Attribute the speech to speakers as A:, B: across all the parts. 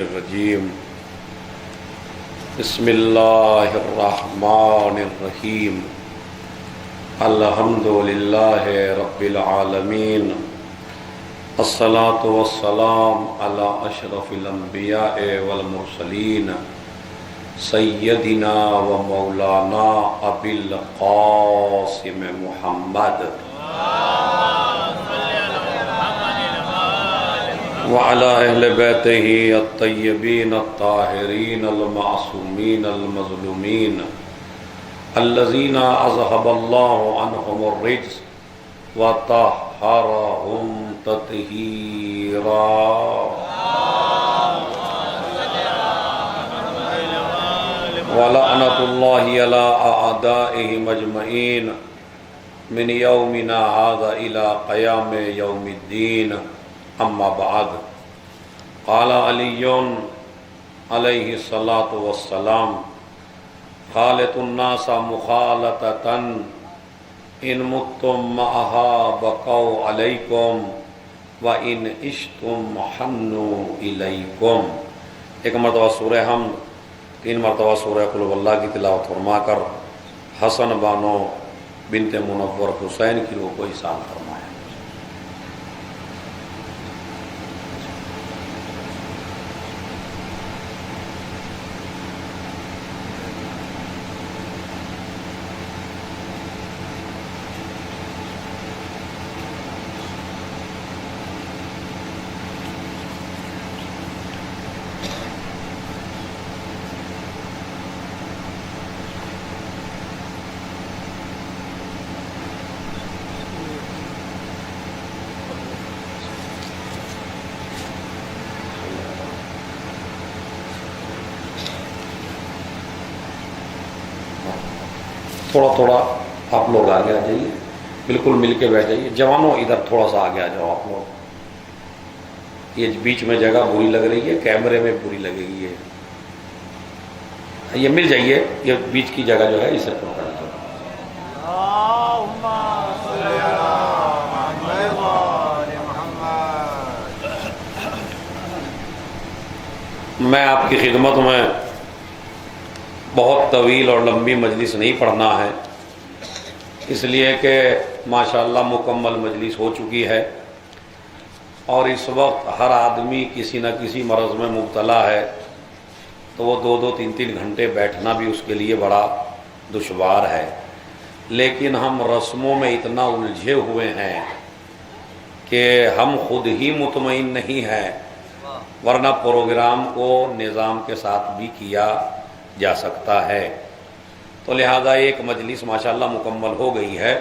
A: الرجیم بسم اللہ الرحمن الرحیم الحمد للہ رب العالمین الصلاة والسلام علی اشرف الانبیاء والمرسلین سیدنا و مولانا ابی القاسم محمد وعلى أهل بيته الطيبين الطاهرين المعصومين المظلومين الذين أذهب الله عنهم الرجس وطهرهم تطهيرا ولعنة الله على أعدائهم أجمعين من يومنا هذا إلى قيام يوم الدين اما بعد قال علی علیہ الصلاۃ والسلام خالط الناس مخالطۃ ان متم معها بقوا علیکم وان عشتم حنوا الیکم۔ ایک مرتبہ سورہ حمد، 3 مرتبہ سورہ قل هو اللہ کی تلاوت فرما کر حسن بانو بنت منور حسین کی روح کو ایصال فرمایا۔ تھوڑا تھوڑا آپ لوگ آگے آ جائیے، بالکل مل کے بیٹھ جائیے۔ جوانوں ادھر تھوڑا سا آگے آ جاؤ آپ لوگ، یہ بیچ میں جگہ بری لگ رہی ہے، کیمرے میں بری لگے گی، یہ مل جائیے، یہ بیچ کی جگہ جو ہے اسے پکڑ لیجیے۔ میں آپ کی خدمت میں بہت طویل اور لمبی مجلس نہیں پڑھنا ہے، اس لیے کہ ماشاءاللہ مکمل مجلس ہو چکی ہے، اور اس وقت ہر آدمی کسی نہ کسی مرض میں مبتلا ہے، تو وہ 2-2 3-3 گھنٹے بیٹھنا بھی اس کے لیے بڑا دشوار ہے۔ لیکن ہم رسموں میں اتنا الجھے ہوئے ہیں کہ ہم خود ہی مطمئن نہیں ہیں، ورنہ پروگرام کو نظام کے ساتھ بھی کیا جا سکتا ہے۔ تو لہذا ایک مجلس ماشاءاللہ مکمل ہو گئی ہے،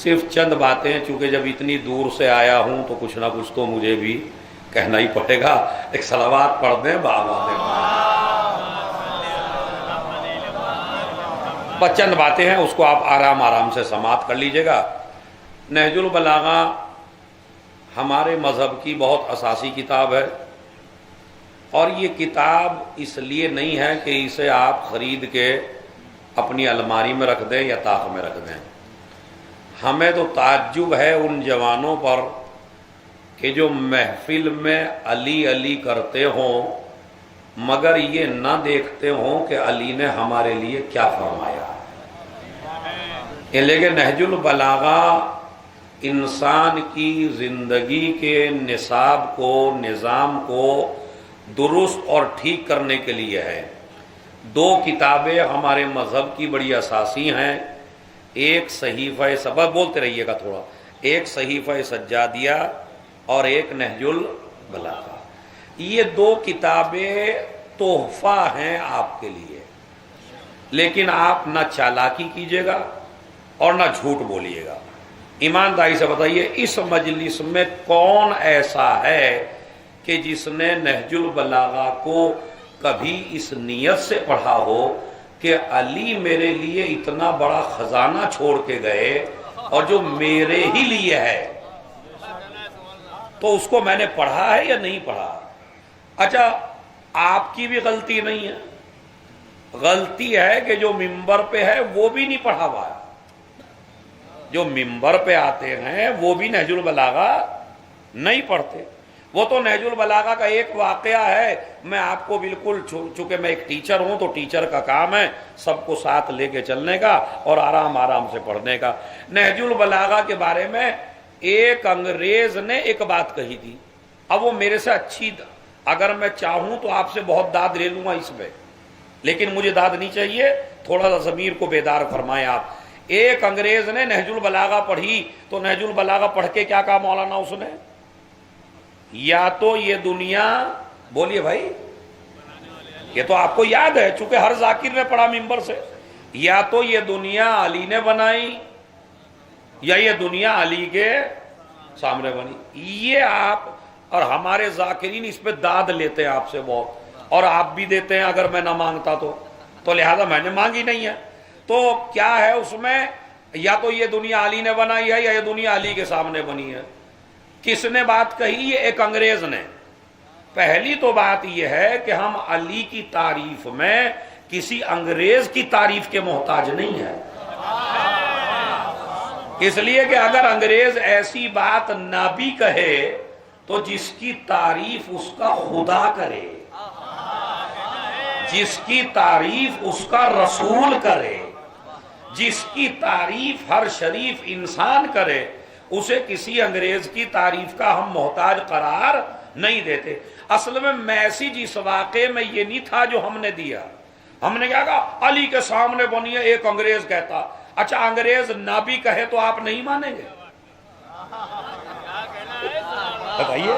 A: صرف چند باتیں، چونکہ جب اتنی دور سے آیا ہوں تو کچھ نہ کچھ تو مجھے بھی کہنا ہی پڑے گا۔ ایک صلوات پڑھ دیں بس چند باتیں ہیں، اس کو آپ آرام آرام سے سماعت کر لیجئے گا۔ نہج البلاغہ ہمارے مذہب کی بہت اساسی کتاب ہے، اور یہ کتاب اس لیے نہیں ہے کہ اسے آپ خرید کے اپنی الماری میں رکھ دیں یا طاق میں رکھ دیں۔ ہمیں تو تعجب ہے ان جوانوں پر کہ جو محفل میں علی علی کرتے ہوں مگر یہ نہ دیکھتے ہوں کہ علی نے ہمارے لیے کیا فرمایا ہے۔ لیکن نہج البلاغہ انسان کی زندگی کے نصاب کو، نظام کو درست اور ٹھیک کرنے کے لیے ہے۔ 2 کتابیں ہمارے مذہب کی بڑی اساسی ہیں، ایک صحیفہ سبق، بولتے رہیے گا تھوڑا، ایک صحیفہ سجادیہ اور ایک نہج البلاغہ۔ یہ 2 کتابیں تحفہ ہیں آپ کے لیے، لیکن آپ نہ چالاکی کیجیے گا اور نہ جھوٹ بولیے گا۔ ایمانداری سے بتائیے، اس مجلس میں کون ایسا ہے کہ جس نے نہج البلاغہ کو کبھی اس نیت سے پڑھا ہو کہ علی میرے لیے اتنا بڑا خزانہ چھوڑ کے گئے اور جو میرے ہی لیے ہے، تو اس کو میں نے پڑھا ہے یا نہیں پڑھا؟ اچھا، آپ کی بھی غلطی نہیں ہے، غلطی ہے کہ جو منبر پہ ہے وہ بھی نہیں پڑھا ہوا ہے۔ جو منبر پہ آتے ہیں وہ بھی نہج البلاغہ نہیں پڑھتے، وہ تو نہج البلاغہ کا ایک واقعہ ہے. میں آپ کو بالکل چونکہ میں ایک ٹیچر ہوں تو ٹیچر کا کام ہے سب کو ساتھ لے کے چلنے کا اور آرام آرام سے پڑھنے کا. نہج البلاغہ کے بارے میں ایک انگریز نے ایک بات کہی تھی. اب وہ میرے سے اچھی، اگر میں چاہوں تو آپ سے بہت داد لے لوں گا اس پہ، لیکن مجھے داد نہیں چاہیے، تھوڑا سا ضمیر کو بیدار فرمائیں آپ. ایک انگریز نے نہج البلاغہ پڑھی تو نہج البلاغہ پڑھ کے کیا کہا مولانا اس نے؟ یا تو یہ دنیا، بولیے بھائی، یہ تو آپ کو یاد ہے چونکہ ہر ذاکر نے پڑھا ممبر سے، یا تو یہ دنیا علی نے بنائی یا یہ دنیا علی کے سامنے بنی. یہ آپ اور ہمارے ذاکرین اس پہ داد لیتے ہیں آپ سے بہت، اور آپ بھی دیتے ہیں اگر میں نہ مانگتا تو لہذا میں نے مانگی نہیں ہے. تو کیا ہے اس میں؟ یا تو یہ دنیا علی نے بنائی ہے یا یہ دنیا علی کے سامنے بنی ہے. کس نے بات کہی؟ یہ ایک انگریز نے. پہلی تو بات یہ ہے کہ ہم علی کی تعریف میں کسی انگریز کی تعریف کے محتاج نہیں ہیں، اس لیے کہ اگر انگریز ایسی بات نہ بھی کہے تو جس کی تعریف اس کا خدا کرے، جس کی تعریف اس کا رسول کرے، جس کی تعریف ہر شریف انسان کرے، اسے کسی انگریز کی تعریف کا ہم محتاج قرار نہیں دیتے. اصل میں میسج اس واقعے میں یہ نہیں تھا جو ہم نے دیا. ہم نے کیا کہا؟ علی کے سامنے بنی ہے، ایک انگریز کہتا. اچھا انگریز نہ بھی کہے تو آپ نہیں مانیں گے؟ بتائیے،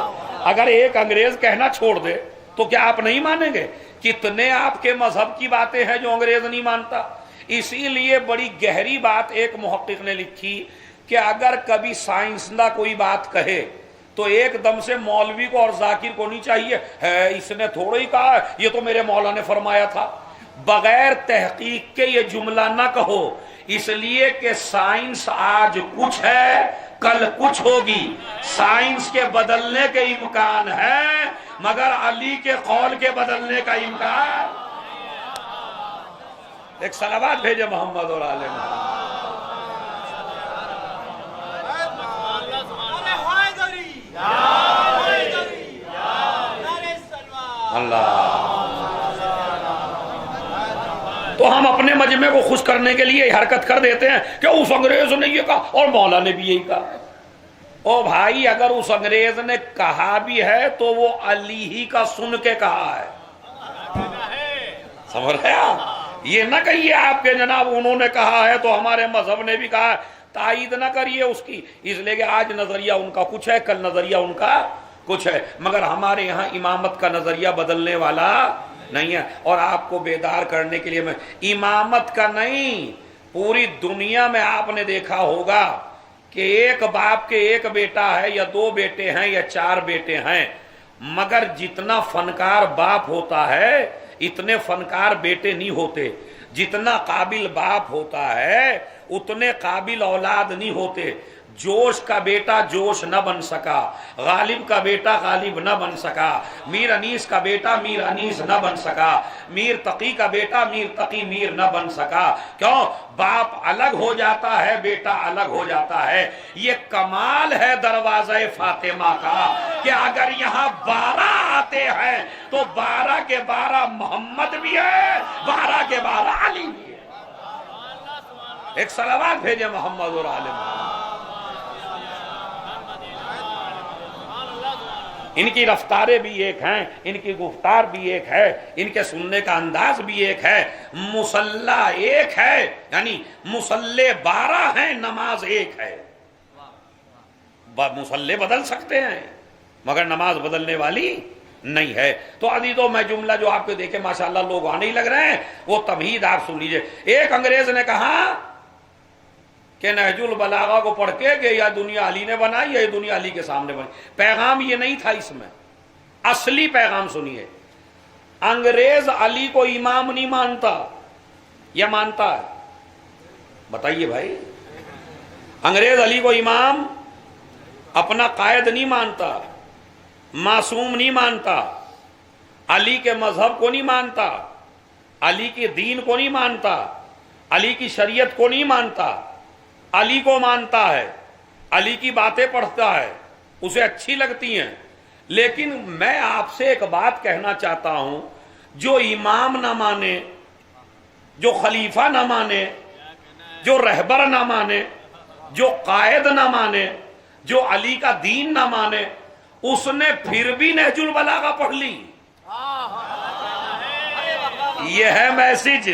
A: اگر ایک انگریز کہنا چھوڑ دے تو کیا آپ نہیں مانیں گے؟ کتنے آپ کے مذہب کی باتیں ہیں جو انگریز نہیں مانتا. اسی لیے بڑی گہری بات ایک محقق نے لکھی کہ اگر کبھی سائنسداں کوئی بات کہے تو ایک دم سے مولوی کو اور ذاکر کو نہیں چاہیے ہے اس نے تھوڑا ہی کہا ہے، یہ تو میرے مولا نے فرمایا تھا. بغیر تحقیق کے یہ جملہ نہ کہو، اس لیے کہ سائنس آج کچھ ہے کل کچھ ہوگی. سائنس کے بدلنے کے امکان ہے مگر علی کے قول کے بدلنے کا امکان. ایک صلوات بھیجے محمد اور آل محمد. اللہ. تو ہم اپنے مجمع کو خوش کرنے کے لیے حرکت کر دیتے ہیں کہ اس انگریز نے یہ کہا اور مولا نے بھی یہی کہا. او بھائی، اگر اس انگریز نے کہا بھی ہے تو وہ علی ہی کا سن کے کہا ہے. سمجھ رہے آپ؟ یہ نہ کہیے آپ کے جناب انہوں نے کہا ہے تو ہمارے مذہب نے بھی کہا ہے. تائید نہ کریے اس کی، اس لیے کہ آج نظریہ ان کا کچھ ہے، کل نظریہ ان کا کچھ ہے. مگر ہمارے یہاں امامت کا نظریہ بدلنے والا نہیں ہے. اور آپ کو بیدار کرنے کے لیے میں امامت کا نہیں، پوری دنیا میں آپ نے دیکھا ہوگا کہ ایک باپ کے ایک بیٹا ہے یا دو بیٹے ہیں یا چار بیٹے ہیں، مگر جتنا فنکار باپ ہوتا ہے اتنے فنکار بیٹے نہیں ہوتے. جتنا قابل باپ ہوتا ہے اتنے قابل اولاد نہیں ہوتے. جوش کا بیٹا جوش نہ بن سکا، غالب کا بیٹا غالب نہ بن سکا، میر انیس کا بیٹا میر انیس نہ بن سکا، میر تقی کا بیٹا میر تقی میر نہ بن سکا. کیوں؟ باپ الگ ہو جاتا ہے، بیٹا الگ ہو جاتا ہے. یہ کمال ہے دروازہ فاطمہ کا کہ اگر یہاں 12 آتے ہیں تو 12 کے 12 محمد بھی ہے، 12 کے 12 علی بھی ہے. ایک صلوات بھیجے محمد اور آل محمد. ان کی رفتاریں بھی ایک ہیں، ان کی گفتار بھی ایک ہے، ان کے سننے کا انداز بھی ایک ہے. مصلی ایک ہے، یعنی مصلی 12 ہیں، نماز ایک ہے. مصلی بدل سکتے ہیں مگر نماز بدلنے والی نہیں ہے. تو ابھی تو میں جملہ جو آپ کو دیکھے ماشاءاللہ لوگ آنے ہی لگ رہے ہیں، وہ تمہید آپ سن لیجئے. ایک انگریز نے کہا کہ نہج البلاغہ کو پڑھ کے کہ یا دنیا علی نے بنائی یا یہ دنیا علی کے سامنے بنائی. پیغام یہ نہیں تھا اس میں. اصلی پیغام سنیے. انگریز علی کو امام نہیں مانتا یا مانتا ہے؟ بتائیے بھائی. انگریز علی کو امام، اپنا قائد نہیں مانتا، معصوم نہیں مانتا، علی کے مذہب کو نہیں مانتا، علی کی دین کو نہیں مانتا، علی کی شریعت کو نہیں مانتا. علی کو مانتا ہے، علی کی باتیں پڑھتا ہے، اسے اچھی لگتی ہیں، لیکن میں آپ سے ایک بات کہنا چاہتا ہوں، جو امام نہ مانے، جو خلیفہ نہ مانے، جو رہبر نہ مانے، جو قائد نہ مانے، جو علی کا دین نہ مانے، اس نے پھر بھی نہج البلاغہ پڑھ لی. یہ ہے میسج.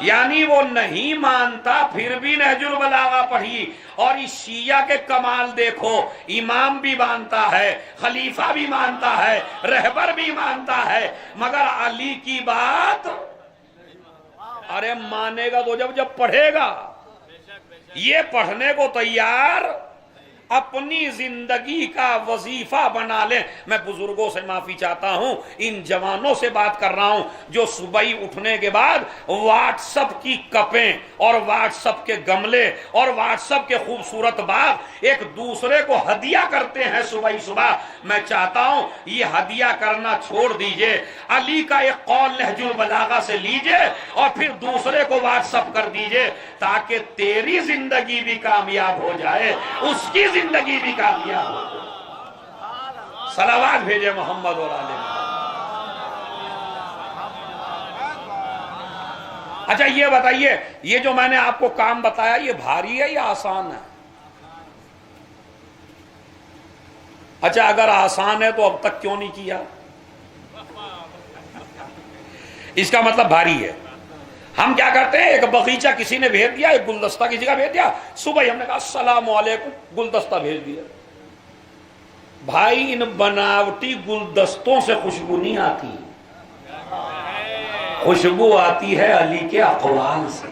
A: یعنی وہ نہیں مانتا پھر بھی نہج البلاغہ پڑھی. اور اس شیعہ کے کمال دیکھو، امام بھی مانتا ہے، خلیفہ بھی مانتا ہے، رہبر بھی مانتا ہے، مگر علی کی بات ارے مانے گا تو جب پڑھے گا. یہ پڑھنے کو تیار، اپنی زندگی کا وظیفہ بنا لیں. میں بزرگوں سے معافی چاہتا ہوں، ان جوانوں سے بات کر رہا ہوں جو صبح اٹھنے کے بعد واٹس اپ کی کپیں اور واٹس اپ کے گملے اور واٹس اپ کے خوبصورت باغ ایک دوسرے کو ہدیہ کرتے ہیں صبح. میں چاہتا ہوں یہ ہدیہ کرنا چھوڑ دیجئے، علی کا ایک قول نہج البلاغہ سے لیجئے اور پھر دوسرے کو واٹس اپ کر دیجئے، تاکہ تیری زندگی بھی کامیاب ہو جائے، اس کی زندگی بھی کامیاب ہو جائے. صلوات بھیجے محمد اور آل محمد. اچھا یہ بتائیے، یہ جو میں نے آپ کو کام بتایا یہ بھاری ہے یا آسان ہے؟ اچھا اگر آسان ہے تو اب تک کیوں نہیں کیا؟ اس کا مطلب بھاری ہے. ہم کیا کرتے ہیں، ایک باغیچہ کسی نے بھیج دیا، ایک گلدستہ کسی کا بھیج دیا، صبح ہم نے کہا السلام علیکم، گلدستہ بھیج دیا. بھائی ان بناوٹی گلدستوں سے خوشبو نہیں آتی، خوشبو آتی ہے علی کے اقوال سے.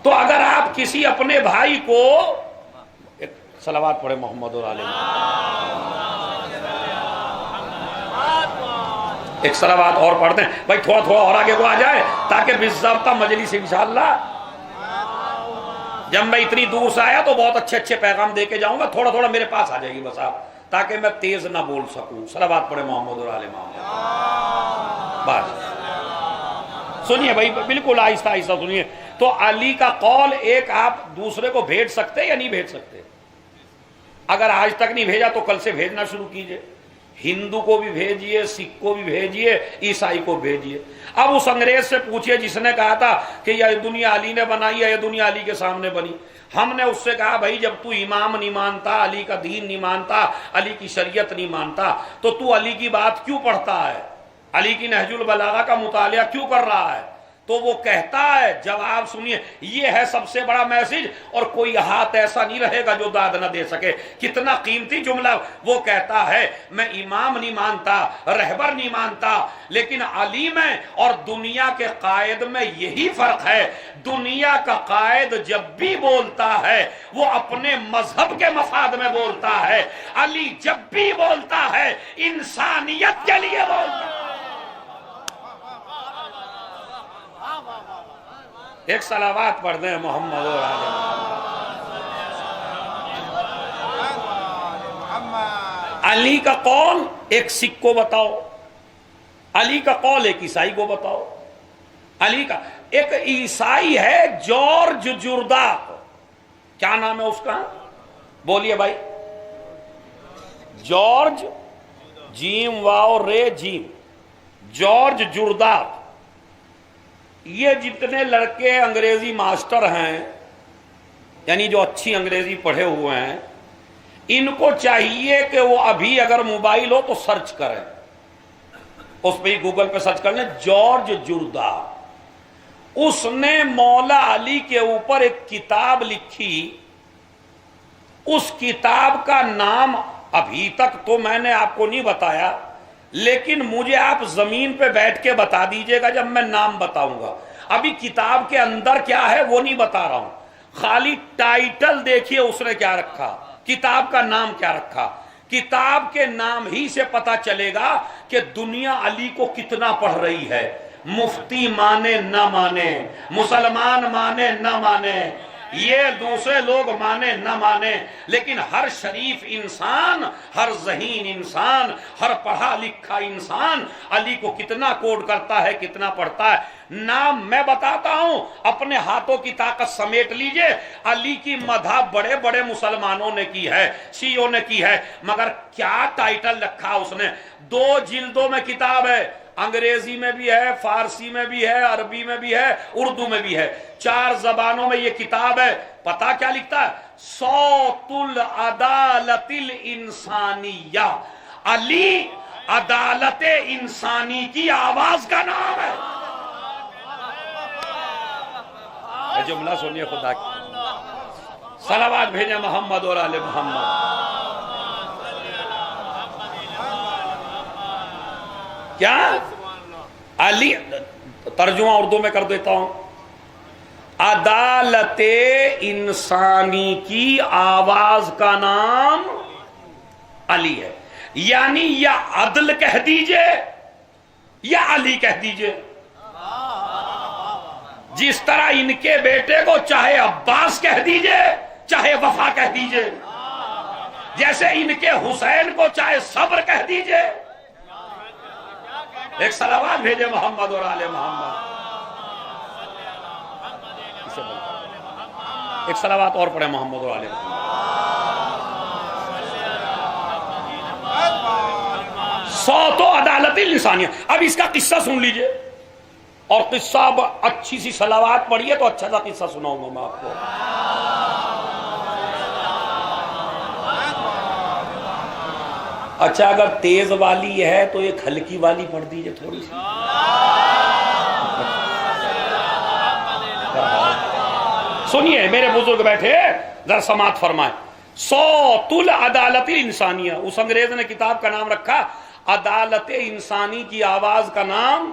A: تو اگر آپ کسی اپنے بھائی کو ایک صلوات پڑھے محمد اور آل محمد، ایک صلوات اور پڑھتے ہیں بھائی، تھوڑا اور آگے کو آ جائے تاکہ بالضابطہ مجلس انشاءاللہ. جب میں اتنی دور سے آیا تو بہت اچھے پیغام دے کے جاؤں گا، تھوڑا میرے پاس آ جائے گی بس آپ، تاکہ میں تیز نہ بول سکوں. صلوات پڑھے محمد اور آل محمد. بس سنیے بھائی، بالکل آہستہ سنیے. تو علی کا قول ایک آپ دوسرے کو بھیج سکتے یا نہیں بھیج سکتے؟ اگر آج تک نہیں بھیجا تو کل سے بھیجنا شروع کیجئے. ہندو کو بھی بھیجیے، سکھ کو بھی بھیجیے، عیسائی کو بھیجیے. اب اس انگریز سے پوچھئے جس نے کہا تھا کہ یہ دنیا علی نے بنائی ہے، یہ دنیا علی کے سامنے بنی. ہم نے اس سے کہا بھائی جب تو امام نہیں مانتا، علی کا دین نہیں مانتا، علی کی شریعت نہیں مانتا، تو علی کی بات کیوں پڑھتا ہے، علی کی نہج البلاغہ کا مطالعہ کیوں کر رہا ہے؟ تو وہ کہتا ہے، جواب سنیے، یہ ہے سب سے بڑا میسج، اور کوئی ہاتھ ایسا نہیں رہے گا جو داد نہ دے سکے. کتنا قیمتی جملہ. وہ کہتا ہے میں امام نہیں مانتا، رہبر نہیں مانتا، لیکن علی میں اور دنیا کے قائد میں یہی فرق ہے. دنیا کا قائد جب بھی بولتا ہے وہ اپنے مذہب کے مفاد میں بولتا ہے، علی جب بھی بولتا ہے انسانیت کے لیے بولتا ہے. ایک صلوات پڑھ دیں محمد اور آل محمد. علی کا قول ایک سکھ کو بتاؤ، علی کا قول ایک عیسائی کو بتاؤ. علی کا ایک عیسائی ہے جارج جرداق، کیا نام ہے اس کا؟ بولیے بھائی. جارج، جیم واو رے جیم، جارج جرداق. یہ جتنے لڑکے انگریزی ماسٹر ہیں، یعنی جو اچھی انگریزی پڑھے ہوئے ہیں، ان کو چاہیے کہ وہ ابھی اگر موبائل ہو تو سرچ کریں، اس پہ ہی گوگل پہ سرچ کر لیں جارج جرداق. اس نے مولا علی کے اوپر ایک کتاب لکھی. اس کتاب کا نام ابھی تک تو میں نے آپ کو نہیں بتایا، لیکن مجھے آپ زمین پہ بیٹھ کے بتا دیجئے گا جب میں نام بتاؤں گا. ابھی کتاب کے اندر کیا ہے وہ نہیں بتا رہا ہوں، خالی ٹائٹل دیکھیے اس نے کیا رکھا، کتاب کا نام کیا رکھا. کتاب کے نام ہی سے پتا چلے گا کہ دنیا علی کو کتنا پڑھ رہی ہے. مفتی مانے نہ مانے، مسلمان مانے نہ مانے، یہ دوسرے لوگ مانے نہ مانے، لیکن ہر شریف انسان، ہر ذہین انسان، ہر پڑھا لکھا انسان علی کو کتنا کوٹ کرتا ہے، کتنا پڑھتا ہے۔ نام میں بتاتا ہوں، اپنے ہاتھوں کی طاقت سمیٹ لیجئے، علی کی مدح بڑے بڑے مسلمانوں نے کی ہے، شیعوں نے کی ہے، مگر کیا ٹائٹل رکھا اس نے؟ 2 جلدوں میں کتاب ہے، انگریزی میں بھی ہے، فارسی میں بھی ہے، عربی میں بھی ہے، اردو میں بھی ہے، 4 زبانوں میں یہ کتاب ہے۔ پتہ کیا لکھتا ہے؟ صوت العدالت الانسانیہ، علی عدالت انسانی کی آواز کا نام ہے۔ جملہ سنیے خدا کی، صلوات بھیجیں محمد اور آل محمد۔ کیا علی، ترجمہ اردو میں کر دیتا ہوں، عدالت انسانی کی آواز کا نام علی ہے، یعنی یا عدل کہہ دیجئے یا علی کہہ دیجئے۔ جس طرح ان کے بیٹے کو چاہے عباس کہہ دیجئے چاہے وفا کہہ دیجئے، جیسے ان کے حسین کو چاہے صبر کہہ دیجئے۔ ایک صلوات بھیجے محمد اور آل محمد۔ ایک صلوات اور پڑھے محمد اور آل محمد۔ صوت و عدالت الانسانیہ۔ اب اس کا قصہ سن لیجئے، اور قصہ اب اچھی سی صلوات پڑھیے تو اچھا سا قصہ سناؤں گا میں آپ کو۔ اچھا اگر تیز والی ہے تو ایک ہلکی والی پڑھ دیجئے تھوڑی سی۔ سنیے میرے بزرگ بیٹھے، ذرا سماعت فرمائیں۔ صوت العدالت الانسانیہ، اس انگریز نے کتاب کا نام رکھا عدالت انسانی کی آواز کا نام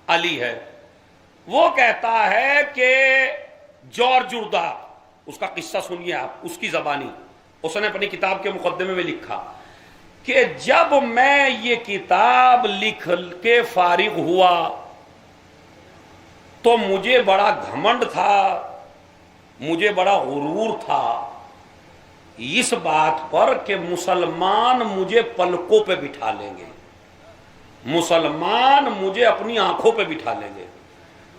A: علی ہے۔ وہ کہتا ہے کہ جارج جردہ، اس کا قصہ سنیے آپ، اس کی زبانی، اس نے اپنی کتاب کے مقدمے میں لکھا کہ جب میں یہ کتاب لکھ کے فارغ ہوا تو مجھے بڑا گھمنڈ تھا، مجھے بڑا غرور تھا اس بات پر کہ مسلمان مجھے پلکوں پہ بٹھا لیں گے، مسلمان مجھے اپنی آنکھوں پہ بٹھا لیں گے،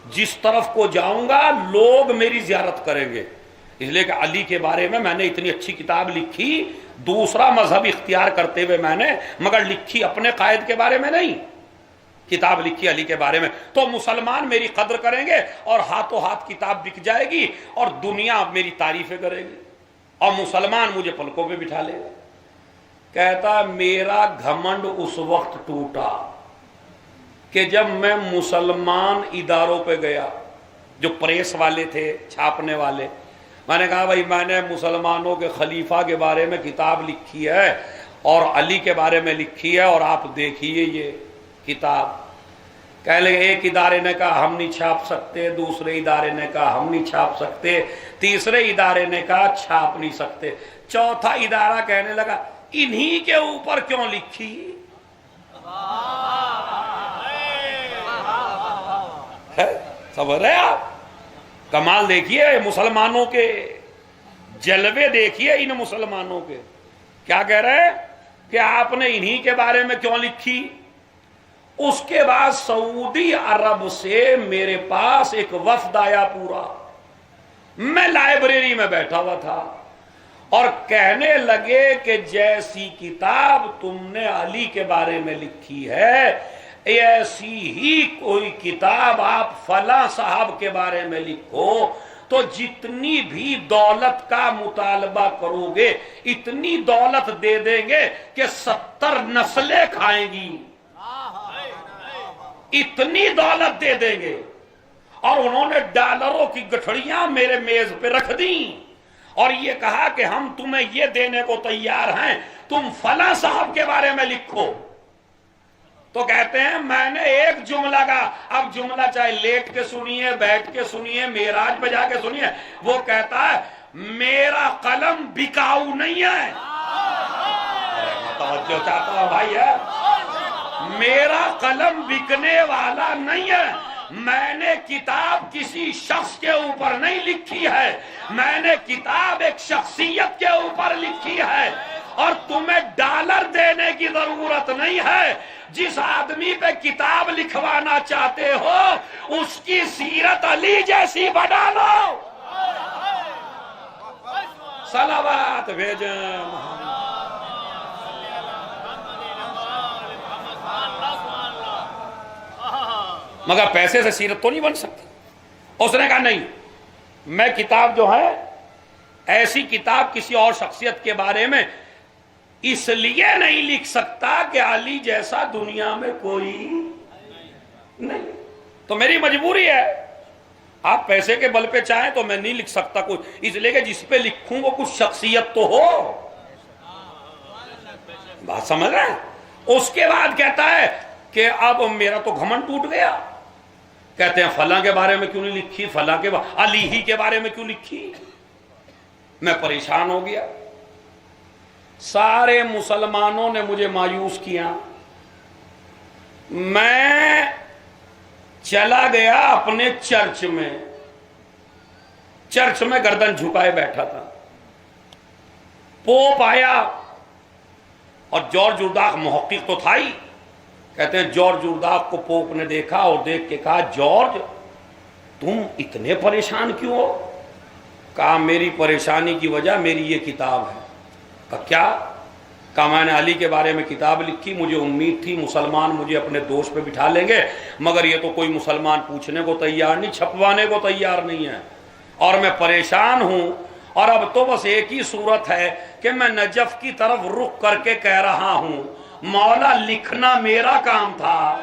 A: جس طرف کو جاؤں گا لوگ میری زیارت کریں گے۔ اس لیے کہ علی کے بارے میں میں نے اتنی اچھی کتاب لکھی، دوسرا مذہب اختیار کرتے ہوئے میں نے، مگر لکھی اپنے قائد کے بارے میں نہیں، کتاب لکھی علی کے بارے میں، تو مسلمان میری قدر کریں گے اور ہاتھوں ہاتھ کتاب بک جائے گی اور دنیا میری تعریفیں کرے گی اور مسلمان مجھے پلکوں پہ بٹھا لے گا۔ کہتا میرا گھمنڈ اس وقت ٹوٹا کہ جب میں مسلمان اداروں پہ گیا، جو پریس والے تھے، چھاپنے والے، میں نے کہا بھائی میں نے مسلمانوں کے خلیفہ کے بارے میں کتاب لکھی ہے اور علی کے بارے میں لکھی ہے اور آپ دیکھیے یہ کتاب۔ کہنے لگے ایک ادارے نے کہا ہم نہیں چھاپ سکتے، دوسرے ادارے نے کہا ہم نہیں چھاپ سکتے، تیسرے ادارے نے کہا چھاپ نہیں سکتے، چوتھا ادارہ کہنے لگا انہی کے اوپر کیوں لکھی؟ خبر ہے آپ؟ کمال دیکھیے مسلمانوں کے، جلوے دیکھیے ان مسلمانوں کے۔ کیا کہہ رہے ہیں کہ آپ نے انہی کے بارے میں کیوں لکھی؟ اس کے بعد سعودی عرب سے میرے پاس ایک وفد آیا پورا، میں لائبریری میں بیٹھا ہوا تھا اور کہنے لگے کہ جیسی کتاب تم نے علی کے بارے میں لکھی ہے ایسی ہی کوئی کتاب آپ فلاں صاحب کے بارے میں لکھو تو جتنی بھی دولت کا مطالبہ کرو گے اتنی دولت دے دیں گے کہ 70 نسلیں کھائیں گی، اتنی دولت دے دیں گے۔ اور انہوں نے ڈالروں کی گٹھڑیاں میرے میز پہ رکھ دیں اور یہ کہا کہ ہم تمہیں یہ دینے کو تیار ہیں، تم فلاں صاحب کے بارے میں لکھو۔ تو کہتے ہیں میں نے ایک جملہ کا، اب جملہ چاہے لیٹ کے سنیے، بیٹھ کے سنیے، معراج پہ جا کے سنیے، وہ کہتا ہے میرا قلم بکاؤ نہیں ہے، توجہ چاہتا ہوں بھائی ہے، میرا قلم بکنے والا نہیں ہے، میں نے کتاب کسی شخص کے اوپر نہیں لکھی ہے، میں نے کتاب ایک شخصیت کے اوپر لکھی ہے، اور تمہیں ڈالر دینے کی ضرورت نہیں ہے۔ جس آدمی پہ کتاب لکھوانا چاہتے ہو اس کی سیرت علی جیسی بنا لو۔ صلوات بھیجیں۔ مگر پیسے سے سیرت تو نہیں بن سکتی۔ اس نے کہا نہیں، میں کتاب جو ہے ایسی کتاب کسی اور شخصیت کے بارے میں اس لیے نہیں لکھ سکتا کہ علی جیسا دنیا میں کوئی نہیں، تو میری مجبوری ہے۔ آپ پیسے کے بل پہ چاہیں تو میں نہیں لکھ سکتا کچھ، اس لیے کہ جس پہ لکھوں وہ کچھ شخصیت تو ہو۔ بات سمجھ رہے ہیں؟ اس کے بعد کہتا ہے کہ اب میرا تو گھمنڈ ٹوٹ گیا۔ کہتے ہیں فلاں کے بارے میں کیوں نہیں لکھی، فلاں کے علی ہی کے بارے میں کیوں لکھی؟ میں پریشان ہو گیا، سارے مسلمانوں نے مجھے مایوس کیا، میں چلا گیا اپنے چرچ میں گردن جھکائے بیٹھا تھا۔ پوپ آیا، اور جارج جورداق محقق تو تھا ہی، کہتے ہیں جارج جورداق کو پوپ نے دیکھا اور دیکھ کے کہا جارج تم اتنے پریشان کیوں ہو؟ کہا میری پریشانی کی وجہ میری یہ کتاب ہے۔ کہا کیا؟ کہا میں نے علی کے بارے میں کتاب لکھی، مجھے امید تھی مسلمان مجھے اپنے دوست پہ بٹھا لیں گے، مگر یہ تو کوئی مسلمان پوچھنے کو تیار نہیں، چھپوانے کو تیار نہیں ہے، اور میں پریشان ہوں، اور اب تو بس ایک ہی صورت ہے کہ میں نجف کی طرف رخ کر کے کہہ رہا ہوں مولا لکھنا میرا کام تھا۔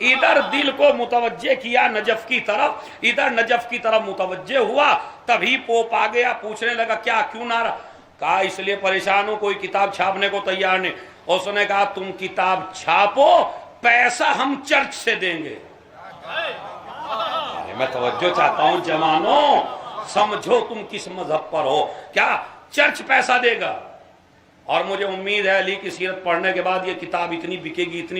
A: ادھر دل کو متوجہ کیا نجف کی طرف، ادھر نجف کی طرف متوجہ ہوا، تبھی پوپ آ گیا، پوچھنے لگا کیا کیوں نہ رہا؟ کہا اس لیے پریشان ہوں کوئی کتاب چھاپنے کو تیار نہیں۔ اس نے کہا تم کتاب چھاپو، پیسہ ہم چرچ سے دیں گے۔ میں توجہ چاہتا ہوں جوانوں، سمجھو تم کس مذہب پر ہو، کیا چرچ پیسہ دے گا؟ اور مجھے امید ہے علی کی سیرت پڑھنے کے بعد یہ کتاب اتنی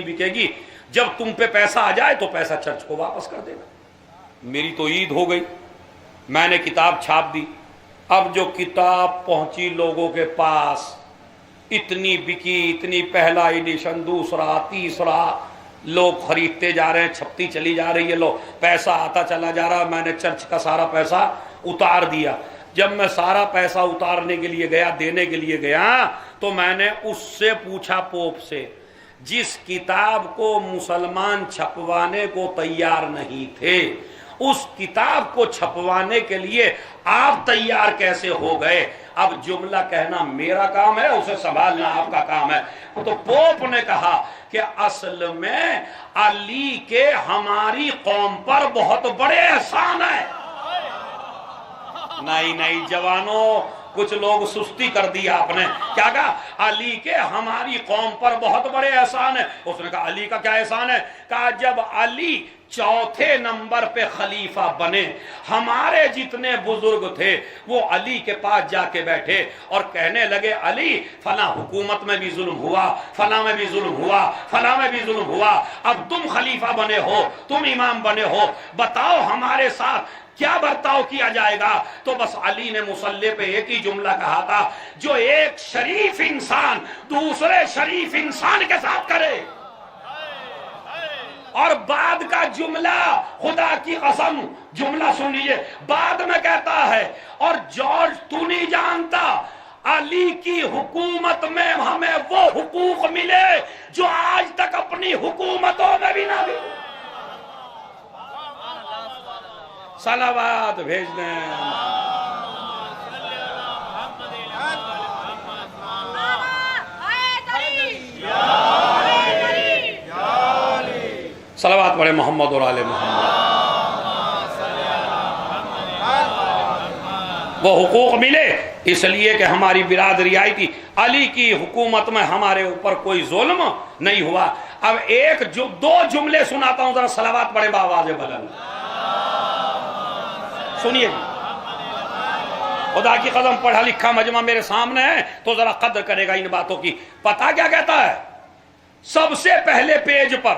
A: بکے گی، جب تم پہ پیسہ آ جائے تو پیسہ چرچ کو واپس کر دینا۔ میری تو عید ہو گئی، میں نے کتاب چھاپ دی۔ اب جو کتاب پہنچی لوگوں کے پاس، اتنی بکی، اتنی، پہلا ایڈیشن، دوسرا، تیسرا، لوگ خریدتے جا رہے ہیں، چھپتی چلی جا رہی ہے، لوگ پیسہ آتا چلا جا رہا۔ میں نے چرچ کا سارا پیسہ اتار دیا۔ جب میں سارا پیسہ اتارنے کے لیے گیا، دینے کے لیے گیا، تو میں نے اس سے پوچھا، پوپ سے، جس کتاب کو مسلمان چھپوانے کو تیار نہیں تھے، اس کتاب کو چھپوانے کے لیے آپ تیار کیسے ہو گئے؟ اب جملہ کہنا میرا کام ہے، اسے سنبھالنا آپ کا کام ہے۔ تو پوپ نے کہا کہ اصل میں علی کے ہماری قوم پر بہت بڑے احسان ہے۔ نہیں جوانوں، کچھ لوگ سستی کر دیا آپ نے، کیا کہا؟ علی کے ہماری قوم پر بہت بڑے احسان ہے۔ اس نے کہا علی کا کیا احسان ہے؟ کہا جب علی چوتھے نمبر پہ خلیفہ بنے، ہمارے جتنے بزرگ تھے وہ علی کے پاس جا کے بیٹھے اور کہنے لگے علی فلاں حکومت میں بھی ظلم ہوا، فلاں میں بھی ظلم ہوا، فلاں میں بھی ظلم ہوا، اب تم خلیفہ بنے ہو، تم امام بنے ہو، بتاؤ ہمارے ساتھ کیا برتاؤ کیا جائے گا؟ تو بس علی نے مصلی پہ ایک ہی جملہ کہا تھا، جو ایک شریف انسان دوسرے شریف انسان کے ساتھ کرے۔ اور بعد کا جملہ، خدا کی قسم جملہ سن لیجیے، بعد میں کہتا ہے اور جارج تو نہیں جانتا علی کی حکومت میں ہمیں وہ حقوق ملے جو آج تک اپنی حکومتوں میں بھی نہ ملے۔ صلوات بھیج دیں۔ صلوات پڑھے محمد اور آل محمد۔ وہ حقوق ملے اس لیے کہ ہماری برادری آئی تھی، علی کی حکومت میں ہمارے اوپر کوئی ظلم نہیں ہوا۔ اب دو جملے سناتا ہوں، ذرا صلوات پڑھے بآواز بلند، سنیے جی۔ خدا کی قسم پڑھا لکھا مجمع میرے سامنے ہے تو ذرا قدر کرے گا ان باتوں کی۔ پتہ کیا کہتا ہے؟ سب سے پہلے پیج پر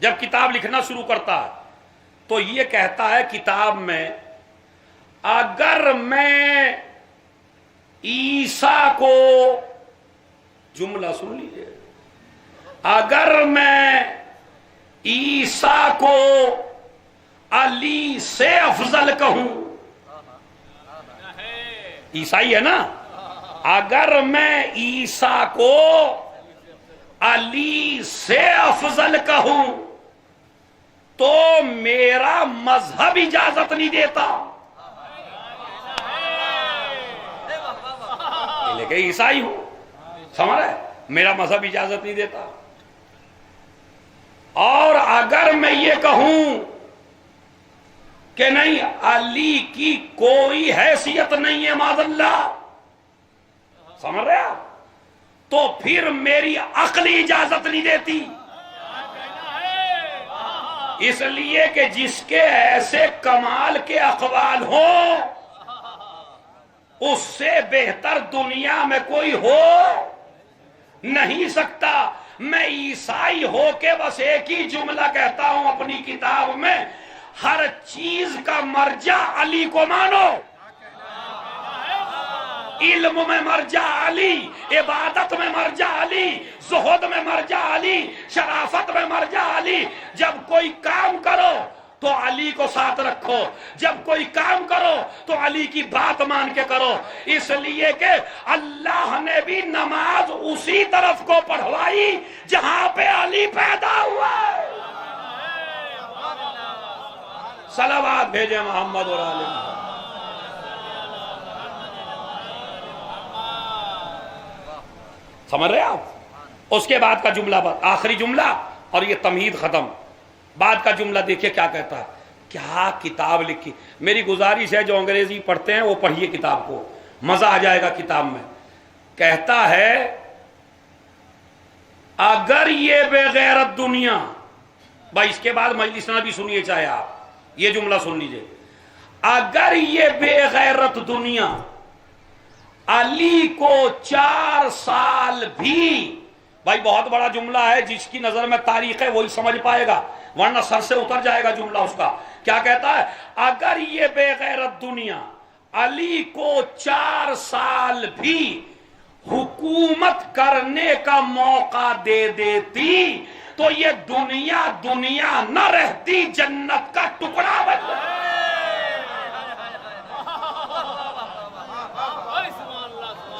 A: جب کتاب لکھنا شروع کرتا ہے تو یہ کہتا ہے کتاب میں اگر میں عیسیٰ کو، جملہ سن لیجیے، اگر میں عیسیٰ کو علی سے افضل کہوں، عیسائی ہے نا، اگر میں عیسیٰ کو علی سے افضل کہوں تو میرا مذہب اجازت نہیں دیتا، لیکن عیسائی ہوں، سمجھ رہے، میرا مذہب اجازت نہیں دیتا۔ اور اگر میں یہ کہوں کہ نہیں علی کی کوئی حیثیت نہیں ہے معاذ اللہ، سمجھ رہے آپ، تو پھر میری عقل اجازت نہیں دیتی، اس لیے کہ جس کے ایسے کمال کے اقوال ہوں اس سے بہتر دنیا میں کوئی ہو نہیں سکتا۔ میں عیسائی ہو کے بس ایک ہی جملہ کہتا ہوں اپنی کتاب میں، ہر چیز کا مرجع علی کو مانو، علم میں مرجع علی، عبادت میں مرجع علی، زہد میں مرجع علی، شرافت میں مرجع علی۔ جب کوئی کام کرو تو علی کو ساتھ رکھو، جب کوئی کام کرو تو علی کی بات مان کے کرو، اس لیے کہ اللہ نے بھی نماز اسی طرف کو پڑھوائی جہاں پہ علی پیدا ہوا۔ صلوات بھیجے محمد اور آل محمد۔ سمجھ رہے آپ؟ اس کے بعد کا جملہ، آخری جملہ، اور یہ تمہید ختم۔ بعد کا جملہ دیکھیے کیا کہتا ہے، کیا کتاب لکھی۔ میری گزارش ہے جو انگریزی پڑھتے ہیں وہ پڑھیے کتاب کو، مزہ آ جائے گا کتاب میں۔ کہتا ہے اگر یہ بے غیرت دنیا، بھائی اس کے بعد مجلس نبی سنیے چاہے آپ، یہ جملہ سن لیجئے، اگر یہ بے غیرت دنیا علی کو 4 سال بھی، بھائی بہت بڑا جملہ ہے، جس کی نظر میں تاریخ ہے وہی سمجھ پائے گا، ورنہ سر سے اتر جائے گا جملہ اس کا۔ کیا کہتا ہے؟ اگر یہ بے غیرت دنیا علی کو 4 سال بھی حکومت کرنے کا موقع دے دیتی تو یہ دنیا دنیا نہ رہتی، جنت کا ٹکڑا بن جائے۔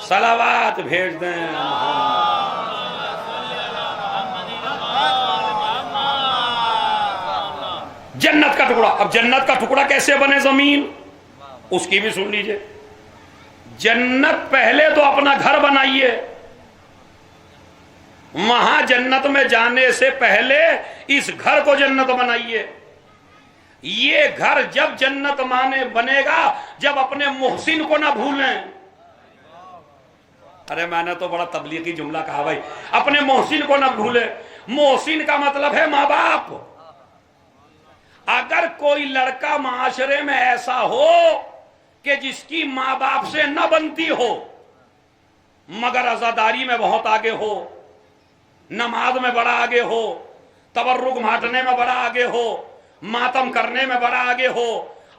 A: صلوات بھیج دیں جنت کا ٹکڑا۔ اب جنت کا ٹکڑا کیسے بنے زمین، اس کی بھی سن لیجئے۔ جنت پہلے تو اپنا گھر بنائیے، وہاں جنت میں جانے سے پہلے اس گھر کو جنت بنائیے۔ یہ گھر جب جنت مانے بنے گا جب اپنے محسن کو نہ بھولیں۔ ارے میں نے تو بڑا تبلیغی جملہ کہا بھائی، اپنے محسن کو نہ بھولے۔ محسن کا مطلب ہے ماں باپ۔ اگر کوئی لڑکا معاشرے میں ایسا ہو کہ جس کی ماں باپ سے نہ بنتی ہو مگر عزاداری میں بہت آگے ہو، نماز میں بڑا آگے ہو، تبرک بانٹنے میں بڑا آگے ہو، ماتم کرنے میں بڑا آگے ہو،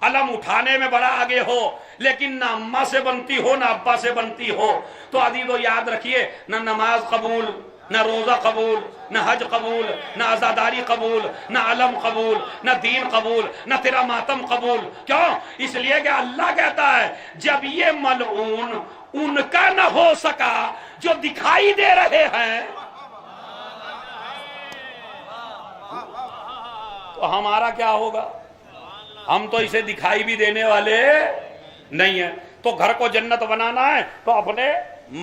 A: علم اٹھانے میں بڑا آگے ہو، لیکن نہ اماں سے بنتی ہو نہ ابا سے بنتی ہو، تو عزیزو یاد رکھیے، نہ نماز قبول، نہ روزہ قبول، نہ حج قبول، نہ عزاداری قبول، نہ علم قبول، نہ دین قبول، نہ تیرا ماتم قبول۔ کیوں؟ اس لیے کہ اللہ کہتا ہے جب یہ ملعون ان کا نہ ہو سکا جو دکھائی دے رہے ہیں تو ہمارا کیا ہوگا؟ ہم تو اسے دکھائی بھی دینے والے نہیں ہیں۔ تو گھر کو جنت بنانا ہے تو اپنے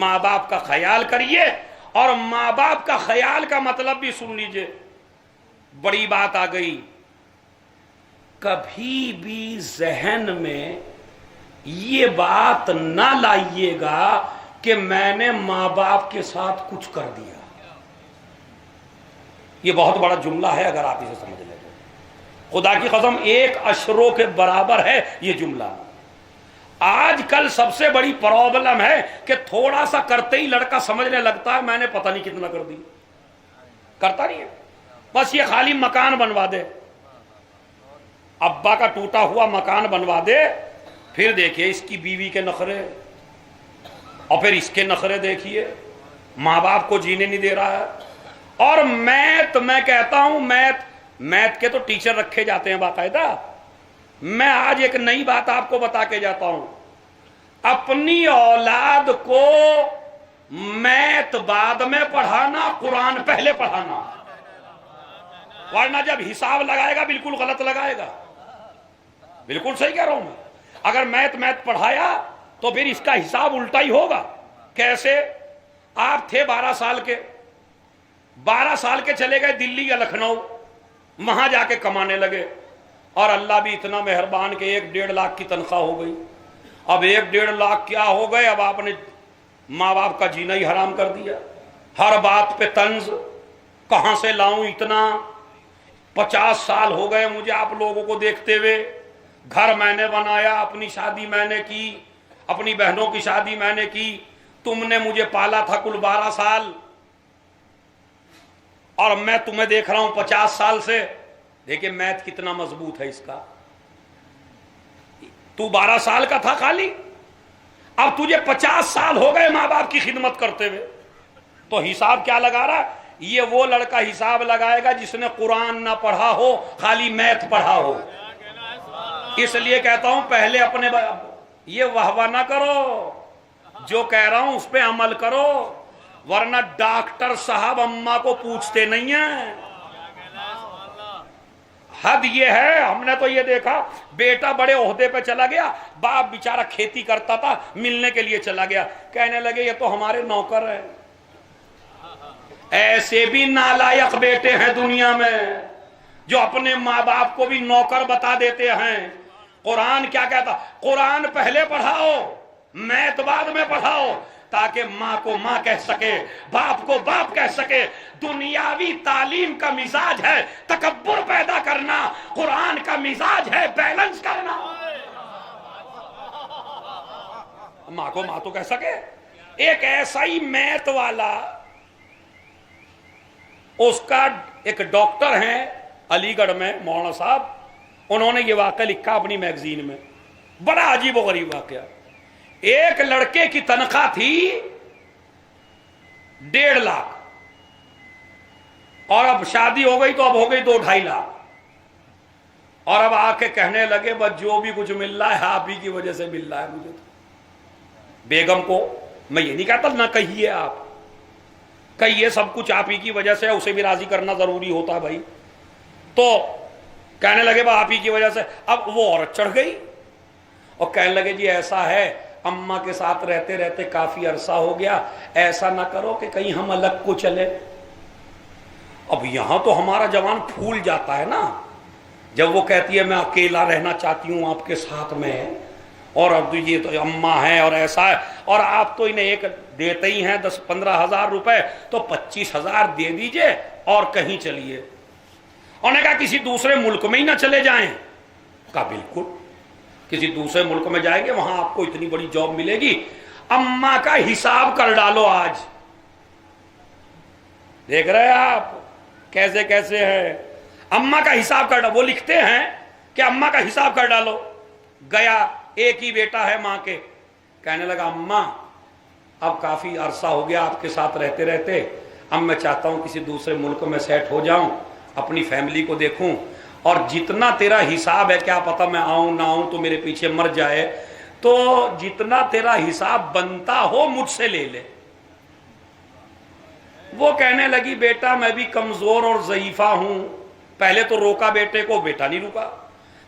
A: ماں باپ کا خیال کریے، اور ماں باپ کا خیال کا مطلب بھی سن لیجئے۔ بڑی بات آ گئی، کبھی بھی ذہن میں یہ بات نہ لائیے گا کہ میں نے ماں باپ کے ساتھ کچھ کر دیا۔ یہ بہت بڑا جملہ ہے، اگر آپ اسے سمجھ لیں تو خدا کی قسم 1 اشروں کے برابر ہے یہ جملہ۔ آج کل سب سے بڑی پرابلم ہے کہ تھوڑا سا کرتے ہی لڑکا سمجھنے لگتا ہے میں نے پتہ نہیں کتنا کر دی، کرتا نہیں ہے۔ بس یہ خالی مکان بنوا دے، ابا کا ٹوٹا ہوا مکان بنوا دے، پھر دیکھیے اس کی بیوی کے نخرے، اور پھر اس کے نخرے دیکھیے، ماں باپ کو جینے نہیں دے رہا ہے۔ اور میں کہتا ہوں میتھ کے تو ٹیچر رکھے جاتے ہیں باقاعدہ۔ میں آج ایک نئی بات آپ کو بتا کے جاتا ہوں، اپنی اولاد کو میتھ بعد میں پڑھانا، قرآن پہلے پڑھانا، ورنہ جب حساب لگائے گا بالکل غلط لگائے گا۔ بالکل صحیح کہہ رہا ہوں میں۔ اگر میتھ پڑھایا تو پھر اس کا حساب الٹا ہی ہوگا۔ کیسے؟ آپ تھے 12 سال کے، 12 سال کے چلے گئے دلی یا لکھنؤ، وہاں جا کے کمانے لگے، اور اللہ بھی اتنا مہربان کہ 1-1.5 لاکھ کی تنخواہ ہو گئی۔ اب 1-1.5 لاکھ کیا ہو گئے، اب آپ نے ماں باپ کا جینا ہی حرام کر دیا۔ ہر بات پہ طنز، کہاں سے لاؤں اتنا؟ 50 سال ہو گئے مجھے آپ لوگوں کو دیکھتے ہوئے، گھر میں نے بنایا، اپنی شادی میں نے کی، اپنی بہنوں کی شادی میں نے کی، تم نے مجھے پالا تھا کل 12 سال، اور میں تمہیں دیکھ رہا ہوں 50 سال سے۔ دیکھیں میتھ کتنا مضبوط ہے اس کا۔ تو 12 سال کا تھا خالی، اب تجھے 50 سال ہو گئے ماں باپ کی خدمت کرتے ہوئے، تو حساب کیا لگا رہا؟ یہ وہ لڑکا حساب لگائے گا جس نے قرآن نہ پڑھا ہو، خالی میتھ پڑھا ہو۔ اس لیے کہتا ہوں پہلے اپنے یہ واہ نہ کرو، جو کہہ رہا ہوں اس پہ عمل کرو، ورنہ ڈاکٹر صاحب اماں کو پوچھتے نہیں ہیں۔ حد یہ ہے، ہم نے تو یہ دیکھا بیٹا بڑے عہدے پہ چلا گیا، باپ بیچارہ کھیتی کرتا تھا، ملنے کے لیے چلا گیا، کہنے لگے یہ تو ہمارے نوکر ہیں۔ ایسے بھی نالائق بیٹے ہیں دنیا میں جو اپنے ماں باپ کو بھی نوکر بتا دیتے ہیں۔ قرآن کیا کہتا؟ قرآن پہلے پڑھاؤ، میتھ بعد میں پڑھاؤ، تاکہ ماں کو ماں کہہ سکے، باپ کو باپ کہہ سکے۔ دنیاوی تعلیم کا مزاج ہے تکبر پیدا کرنا، قرآن کا مزاج ہے بیلنس کرنا۔ ماں کو ماں تو کہہ سکے۔ ایک ایسا ہی میتھ والا، اس کا ایک ڈاکٹر ہیں علی گڑھ میں، مولانا صاحب، انہوں نے یہ واقعہ لکھا اپنی میگزین میں، بڑا عجیب و غریب واقعہ۔ ایک لڑکے کی تنخواہ تھی 1.5 لاکھ، اور اب شادی ہو گئی تو اب ہو گئی 2-2.5 لاکھ، اور اب آ کے کہنے لگے بس جو بھی کچھ مل رہا ہے آپ ہی کی وجہ سے مل رہا ہے مجھے۔ تو بیگم کو میں یہ نہیں کہتا نہ کہیے، آپ کہیے سب کچھ آپ ہی کی وجہ سے، اسے بھی راضی کرنا ضروری ہوتا ہے بھائی۔ تو کہنے لگے بس آپ ہی کی وجہ سے۔ اب وہ عورت چڑھ گئی اور کہنے لگے جی ایسا ہے، اماں کے ساتھ رہتے رہتے کافی عرصہ ہو گیا، ایسا نہ کرو کہ کہیں ہم الگ کو چلے۔ اب یہاں تو ہمارا جوان پھول جاتا ہے نا جب وہ کہتی ہے میں اکیلا رہنا چاہتی ہوں آپ کے ساتھ میں، اور اب یہ تو اماں ہے اور ایسا ہے، اور آپ تو انہیں ایک دیتے ہی ہیں 10-15 ہزار روپے، تو 25,000 دے دیجئے اور کہیں چلیے۔ انہوں نے کہا کسی دوسرے ملک میں ہی نہ چلے جائیں؟ کہا بالکل، کسی دوسرے ملک میں جائیں گے، وہاں آپ کو اتنی بڑی جاب ملے گی، اماں کا حساب کر ڈالو آج۔ دیکھ رہے ہیں آپ کیسے کیسے ہے، اماں کا حساب کر ڈالو۔ وہ لکھتے ہیں کہ اماں کا حساب کر ڈالو۔ گیا، ایک ہی بیٹا ہے ماں کے، کہنے لگا اماں اب کافی عرصہ ہو گیا آپ کے ساتھ رہتے رہتے، اب میں چاہتا ہوں کسی دوسرے ملک میں سیٹ ہو جاؤں، اپنی فیملی کو دیکھوں، اور جتنا تیرا حساب ہے، کیا پتہ میں آؤں نہ آؤں تو میرے پیچھے مر جائے، تو جتنا تیرا حساب بنتا ہو مجھ سے لے لے۔ وہ کہنے لگی بیٹا میں بھی کمزور اور ضعیفہ ہوں۔ پہلے تو روکا بیٹے کو، بیٹا نہیں رکا۔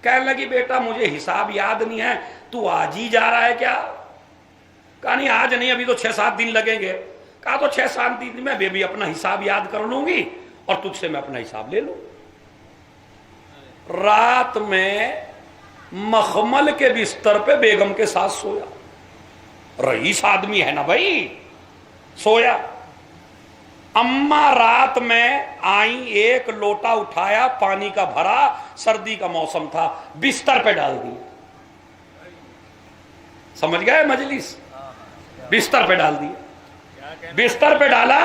A: کہنے لگی بیٹا مجھے حساب یاد نہیں ہے، تو آج ہی جا رہا ہے کیا؟ کہا نہیں آج نہیں، ابھی تو 6-7 دن لگیں گے۔ کہا تو 6-7 دن میں بھی اپنا حساب یاد کر لوں گی اور تجھ سے میں اپنا حساب لے لوں۔ رات میں مخمل کے بستر پہ بیگم کے ساتھ سویا، رئیس آدمی ہے نا بھائی، سویا۔ اماں رات میں آئیں، ایک لوٹا اٹھایا پانی کا بھرا، سردی کا موسم تھا، بستر پہ ڈال دی۔ سمجھ گئے مجلس؟ بستر پہ ڈال دی، بستر پہ ڈالا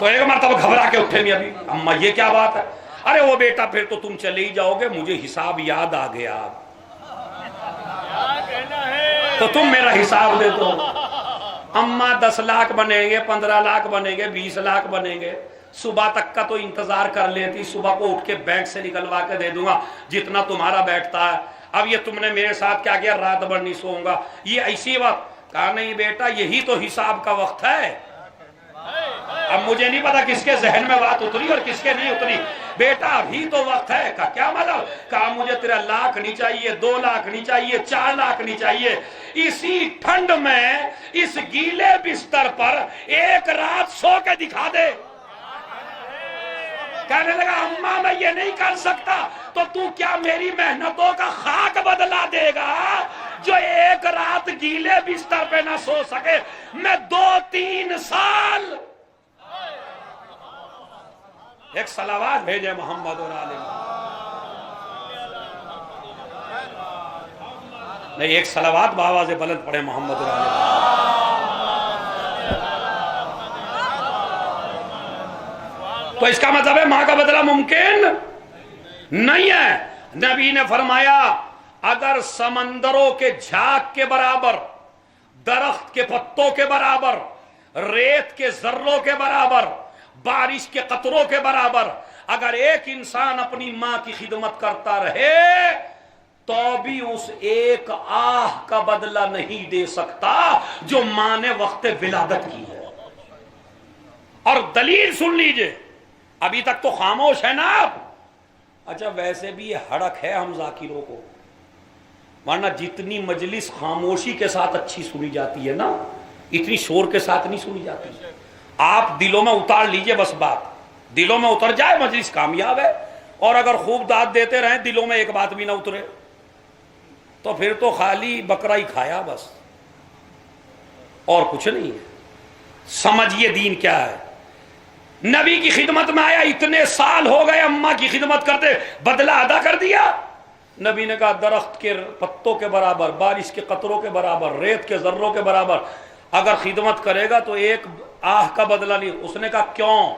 A: تو ایک مرتبہ گھبرا کے اٹھے میاں بیوی، اماں یہ کیا بات ہے؟ ارے وہ بیٹا پھر تو تم چلے ہی جاؤ گے، مجھے حساب یاد آ گیا، تو تم میرا حساب دے دو۔ اماں 10 لاکھ بنیں گے، 15 لاکھ بنیں گے، 20 لاکھ بنیں گے، صبح تک کا تو انتظار کر لیتی، صبح کو اٹھ کے بینک سے نکلوا کے دے دوں گا جتنا تمہارا بیٹھتا ہے۔ اب یہ تم نے میرے ساتھ کیا کیا، رات بھر نہیں سوؤں گا، یہ ایسی وقت؟ کہا نہیں بیٹا یہی تو حساب کا وقت ہے۔ اب مجھے نہیں پتا کس کے ذہن میں بات اتری اور کس کے نہیں اتری، بیٹا ابھی تو وقت ہے۔ کہا کیا مطلب؟ کہا مجھے تیرا 1 لاکھ نہیں چاہیے، 2 لاکھ نہیں چاہیے، 4 لاکھ نہیں چاہیے، اسی ٹھنڈ میں اس گیلے بستر پر 1 رات سو کے دکھا دے۔ کہنے لگا اماں میں یہ نہیں کر سکتا، تو کیا میری محنتوں کا خاک بدلا دے گا؟ جو 1 رات گیلے بستر پہ نہ سو سکے، میں 2-3 سال۔ ایک صلوات بھیجے محمد اور آل نہیں، ایک صلوات بآواز بلند پڑھے محمد اور آل تو اس کا مطلب ہے ماں کا بدلہ ممکن نہیں ہے۔ نبی نے فرمایا اگر سمندروں کے جھاگ کے برابر، درخت کے پتوں کے برابر، ریت کے ذروں کے برابر، بارش کے قطروں کے برابر اگر ایک انسان اپنی ماں کی خدمت کرتا رہے تو بھی اس ایک آہ کا بدلہ نہیں دے سکتا جو ماں نے وقت ولادت کی ہے۔ اور دلیل سن لیجئے، ابھی تک تو خاموش ہے نا آپ؟ اچھا ویسے بھی یہ ہڑک ہے ہم ذاکروں کو، ورنہ جتنی مجلس خاموشی کے ساتھ اچھی سنی جاتی ہے نا، اتنی شور کے ساتھ نہیں سنی جاتی۔ آپ دلوں میں اتار لیجئے، بس بات دلوں میں اتر جائے مجلس کامیاب ہے، اور اگر خوب داد دیتے رہیں دلوں میں ایک بات بھی نہ اترے تو پھر تو خالی بکرا ہی کھایا بس، اور کچھ نہیں ہے۔ سمجھیے دین کیا ہے۔ نبی کی خدمت میں آیا، اتنے سال ہو گئے اماں کی خدمت کرتے، بدلہ ادا کر دیا۔ نبی نے کہا درخت کے پتوں کے برابر، بارش کے قطروں کے برابر، ریت کے ذروں کے برابر اگر خدمت کرے گا تو ایک آہ کا بدلہ نہیں۔ اس نے کہا کیوں؟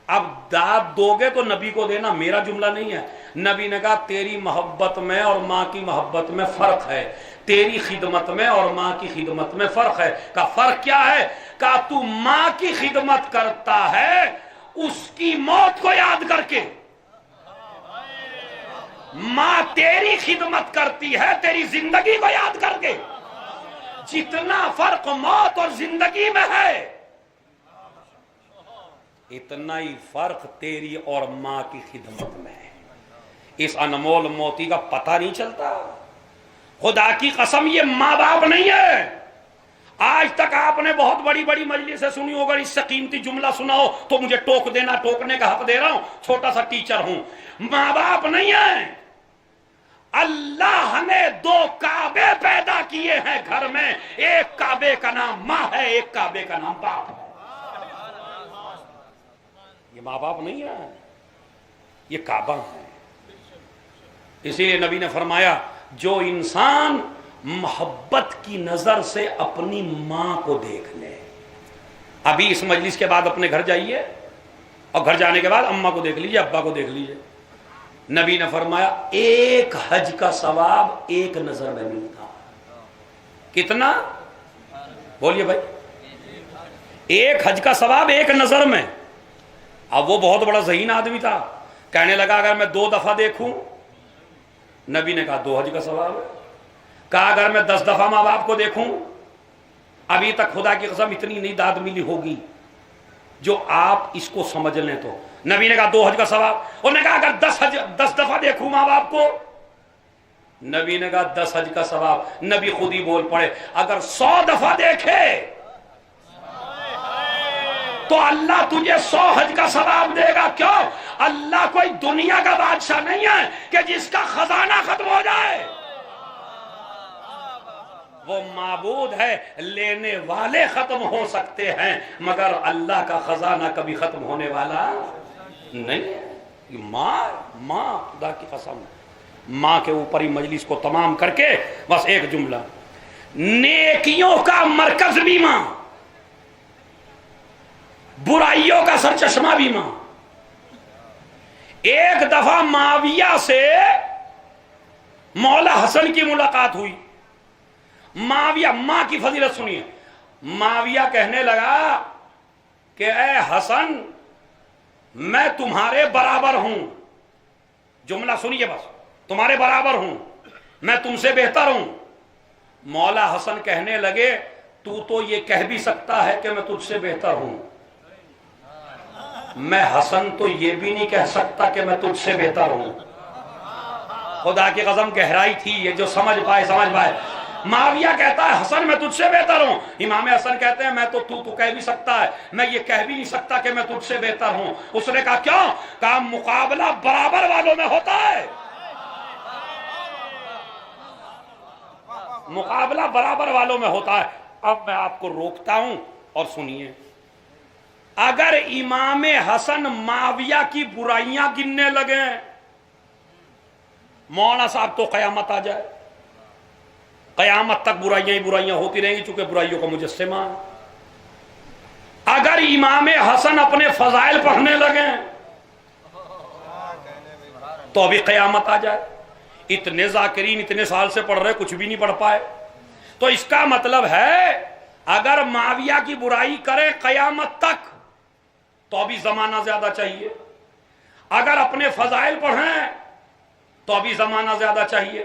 A: اب داد دو گے تو نبی کو دینا، میرا جملہ نہیں ہے۔ نبی نے کہا تیری محبت میں اور ماں کی محبت میں فرق ہے، تیری خدمت میں اور ماں کی خدمت میں فرق ہے۔ کہا فرق کیا ہے؟ کہا تو ماں کی خدمت کرتا ہے اس کی موت کو یاد کر کے، ماں تیری خدمت کرتی ہے تیری زندگی کو یاد کر کے۔ جتنا فرق موت اور زندگی میں ہے اتنا ہی فرق تیری اور ماں کی خدمت میں ہے۔ اس انمول موتی کا پتہ نہیں چلتا۔ خدا کی قسم یہ ماں باپ نہیں ہے۔ آج تک آپ نے بہت بڑی بڑی مجلسیں سنی ہوگا، اس سے قیمتی جملہ سنا ہو تو مجھے ٹوک دینا، ٹوکنے کا حق دے رہا ہوں، چھوٹا سا ٹیچر ہوں۔ ماں باپ نہیں ہیں۔ اللہ نے 2 کعبے پیدا کیے ہیں گھر میں، ایک کعبے کا نام ماں ہے، ایک کعبے کا نام باپ ہے۔ یہ ماں باپ نہیں ہے، یہ کعبہ ہے۔ اسی لیے نبی نے فرمایا جو انسان محبت کی نظر سے اپنی ماں کو دیکھ لے، ابھی اس مجلس کے بعد اپنے گھر جائیے اور گھر جانے کے بعد اماں کو دیکھ لیجئے، ابا کو دیکھ لیجئے، نبی نے فرمایا ایک حج کا ثواب ایک نظر میں ملتا۔ کتنا؟ بولیے بھائی، ایک حج کا ثواب ایک نظر میں۔ اب وہ بہت بڑا ذہین آدمی تھا، کہنے لگا اگر میں 2 دفعہ دیکھوں، نبی نے کہا 2 حج کا ثواب ہے۔ کہا اگر میں 10 دفعہ ماں باپ کو دیکھوں، ابھی تک خدا کی قسم اتنی نہیں داد ملی ہوگی جو آپ اس کو سمجھ لیں تو۔ نبی نے کہا 2 حج کا ثواب۔ انہوں نے کہا اگر 10 دفعہ دیکھوں ماں باپ کو، نبی نے کہا 10 حج کا ثواب۔ نبی خود ہی بول پڑے اگر 100 دفعہ دیکھے تو اللہ تجھے 100 حج کا ثواب دے گا۔ کیوں؟ اللہ کوئی دنیا کا بادشاہ نہیں ہے کہ جس کا خزانہ ختم ہو جائے، وہ معبود ہے، لینے والے ختم ہو سکتے ہیں مگر اللہ کا خزانہ کبھی ختم ہونے والا نہیں ہے۔ ماں خدا کی قسم، ماں کے اوپر ہی مجلس کو تمام کر کے بس ایک جملہ، نیکیوں کا مرکز بھی ماں۔ برائیوں کا سرچشمہ بھی ماں. ایک دفعہ معاویہ سے مولا حسن کی ملاقات ہوئی. معاویہ، ماں کی فضیلت سنیے، معاویہ کہنے لگا کہ اے حسن میں تمہارے برابر ہوں. جملہ سنیے بس، تمہارے برابر ہوں، میں تم سے بہتر ہوں. مولا حسن کہنے لگے تو یہ کہہ بھی سکتا ہے کہ میں تجھ سے بہتر ہوں، میں حسن تو یہ بھی نہیں کہہ سکتا کہ میں تجھ سے بہتر ہوں. خدا کی قسم گہرائی تھی یہ، جو سمجھ پائے سمجھ پائے. معاویہ کہتا ہے حسن میں تجھ سے بہتر ہوں. امام حسن کہتے ہیں میں تو کہہ بھی سکتا ہے، میں یہ کہہ بھی نہیں سکتا کہ میں تجھ سے بہتر ہوں. اس نے کہا کیوں؟ کہا مقابلہ برابر والوں میں ہوتا ہے، مقابلہ برابر والوں میں ہوتا ہے. اب میں آپ کو روکتا ہوں اور سنیے. اگر امام حسن معاویہ کی برائیاں گننے لگے مولانا صاحب تو قیامت آ جائے. قیامت تک برائیاں ہی برائیاں ہوتی رہیں گی، چونکہ برائیوں کا مجسمہ. اگر امام حسن اپنے فضائل پڑھنے لگے تو ابھی قیامت آ جائے. اتنے ذاکرین اتنے سال سے پڑھ رہے کچھ بھی نہیں پڑھ پائے. تو اس کا مطلب ہے اگر معاویہ کی برائی کرے قیامت تک تو ابھی زمانہ زیادہ چاہیے. اگر اپنے فضائل پڑھیں تو ابھی زمانہ زیادہ چاہیے.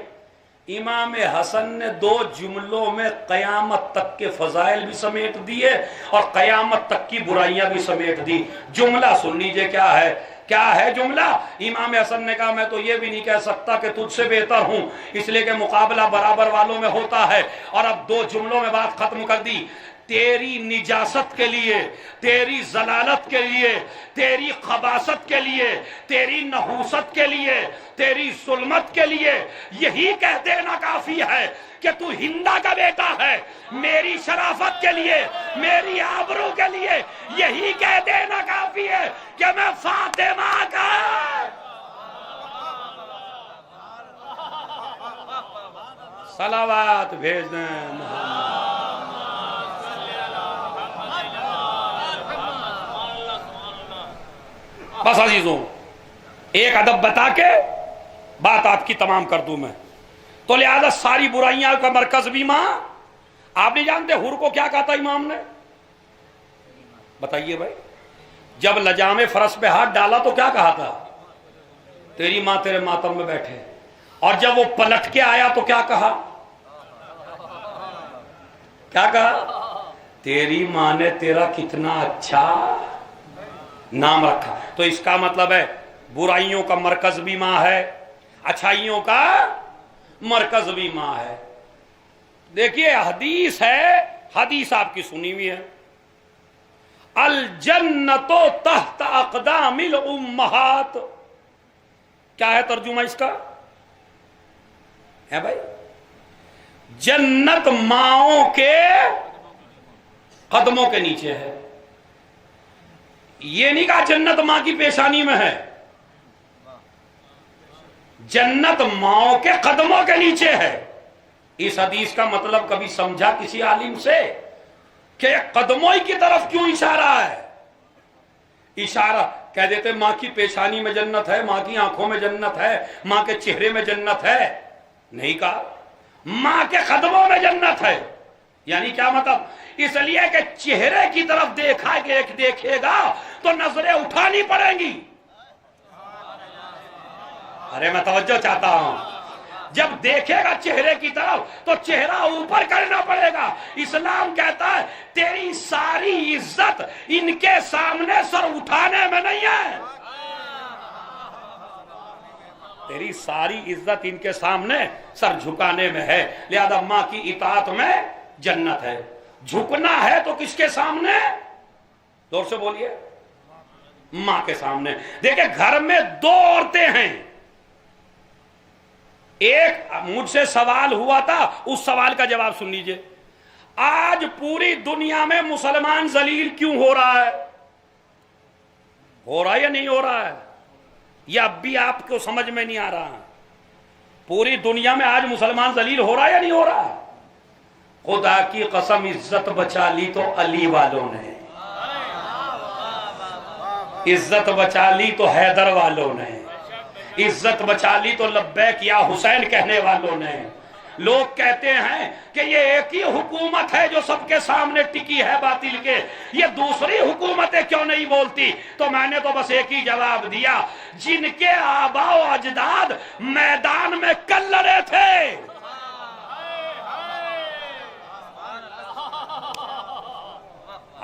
A: امام حسن نے 2 جملوں میں قیامت تک کے فضائل بھی سمیٹ دیے اور قیامت تک کی برائیاں بھی سمیٹ دی. جملہ سن لیجئے کیا ہے جملہ. امام حسن نے کہا میں تو یہ بھی نہیں کہہ سکتا کہ تجھ سے بہتر ہوں، اس لیے کہ مقابلہ برابر والوں میں ہوتا ہے. اور اب 2 جملوں میں بات ختم کر دی. تیری نجاست کے لیے، تیری ضلالت کے لیے، تیری خباثت کے لیے، تیری نحوست کے لیے، تیری ظلمت کے لیے یہی کہہ دینا کافی ہے کہ تو ہندا کا بیٹا ہے. میری شرافت کے لیے، میری آبرو کے لیے یہی کہہ دینا کافی ہے کہ میں فاطمہ کا صلوات بھیج دیں. بس عزیزوں ایک ادب بتا کے بات آپ کی تمام کر دوں میں. تو لہذا ساری برائیاں کا مرکز بھی ماں. آپ نہیں جانتے حور کو کیا کہا تھا امام نے؟ بتائیے بھائی. جب لجام فرس پہ ہاتھ ڈالا تو کیا کہا تھا؟ تیری ماں تیرے ماتم میں بیٹھے. اور جب وہ پلٹ کے آیا تو کیا کہا؟ کیا کہا؟ تیری ماں نے تیرا کتنا اچھا نام رکھا. تو اس کا مطلب ہے برائیوں کا مرکز بھی ماں ہے، اچھائیوں کا مرکز بھی ماں ہے. دیکھیے حدیث ہے، حدیث آپ کی سنی ہوئی ہے، الجنت تحت اقدام الامہات. کیا ہے ترجمہ اس کا؟ ہے بھائی جنت ماؤں کے قدموں کے نیچے ہے. یہ نہیں کہا جنت ماں کی پیشانی میں ہے، جنت ماؤں کے قدموں کے نیچے ہے. اس حدیث کا مطلب کبھی سمجھا کسی عالم سے کہ قدموں کی طرف کیوں اشارہ ہے؟ اشارہ کہہ دیتے ماں کی پیشانی میں جنت ہے، ماں کی آنکھوں میں جنت ہے، ماں کے چہرے میں جنت ہے. نہیں کہا ماں کے قدموں میں جنت ہے. یعنی کیا مطلب؟ اس لیے کہ چہرے کی طرف دیکھے گا تو نظریں اٹھانی پڑیں گی. ارے میں توجہ چاہتا ہوں. جب دیکھے گا چہرے کی طرف تو چہرہ اوپر کرنا پڑے گا. اسلام کہتا ہے تیری ساری عزت ان کے سامنے سر اٹھانے میں نہیں ہے، تیری ساری عزت ان کے سامنے سر جھکانے میں ہے. لہذا ماں کی اطاعت میں جنت ہے. جھکنا ہے تو کس کے سامنے؟ زور سے بولیے. ماں کے سامنے. دیکھیں گھر میں 2 عورتیں ہیں. ایک مجھ سے سوال ہوا تھا، اس سوال کا جواب سن لیجئے. آج پوری دنیا میں مسلمان ذلیل کیوں ہو رہا ہے؟ ہو رہا ہے یا نہیں ہو رہا ہے؟ یہ اب بھی آپ کو سمجھ میں نہیں آ رہا. پوری دنیا میں آج مسلمان ذلیل ہو رہا ہے یا نہیں ہو رہا؟ خدا کی قسم عزت بچا لی تو علی والوں نے. عزت بچا لی تو حیدر والوں نے، عزت بچا لی تو لبیک یا حسین کہنے والوں نے۔ لوگ کہتے ہیں کہ یہ ایک ہی حکومت ہے جو سب کے سامنے ٹکی ہے باطل کے، یہ دوسری حکومتیں کیوں نہیں بولتی؟ تو میں نے تو بس ایک ہی جواب دیا، جن کے آباء و اجداد میدان میں کل لڑے تھے،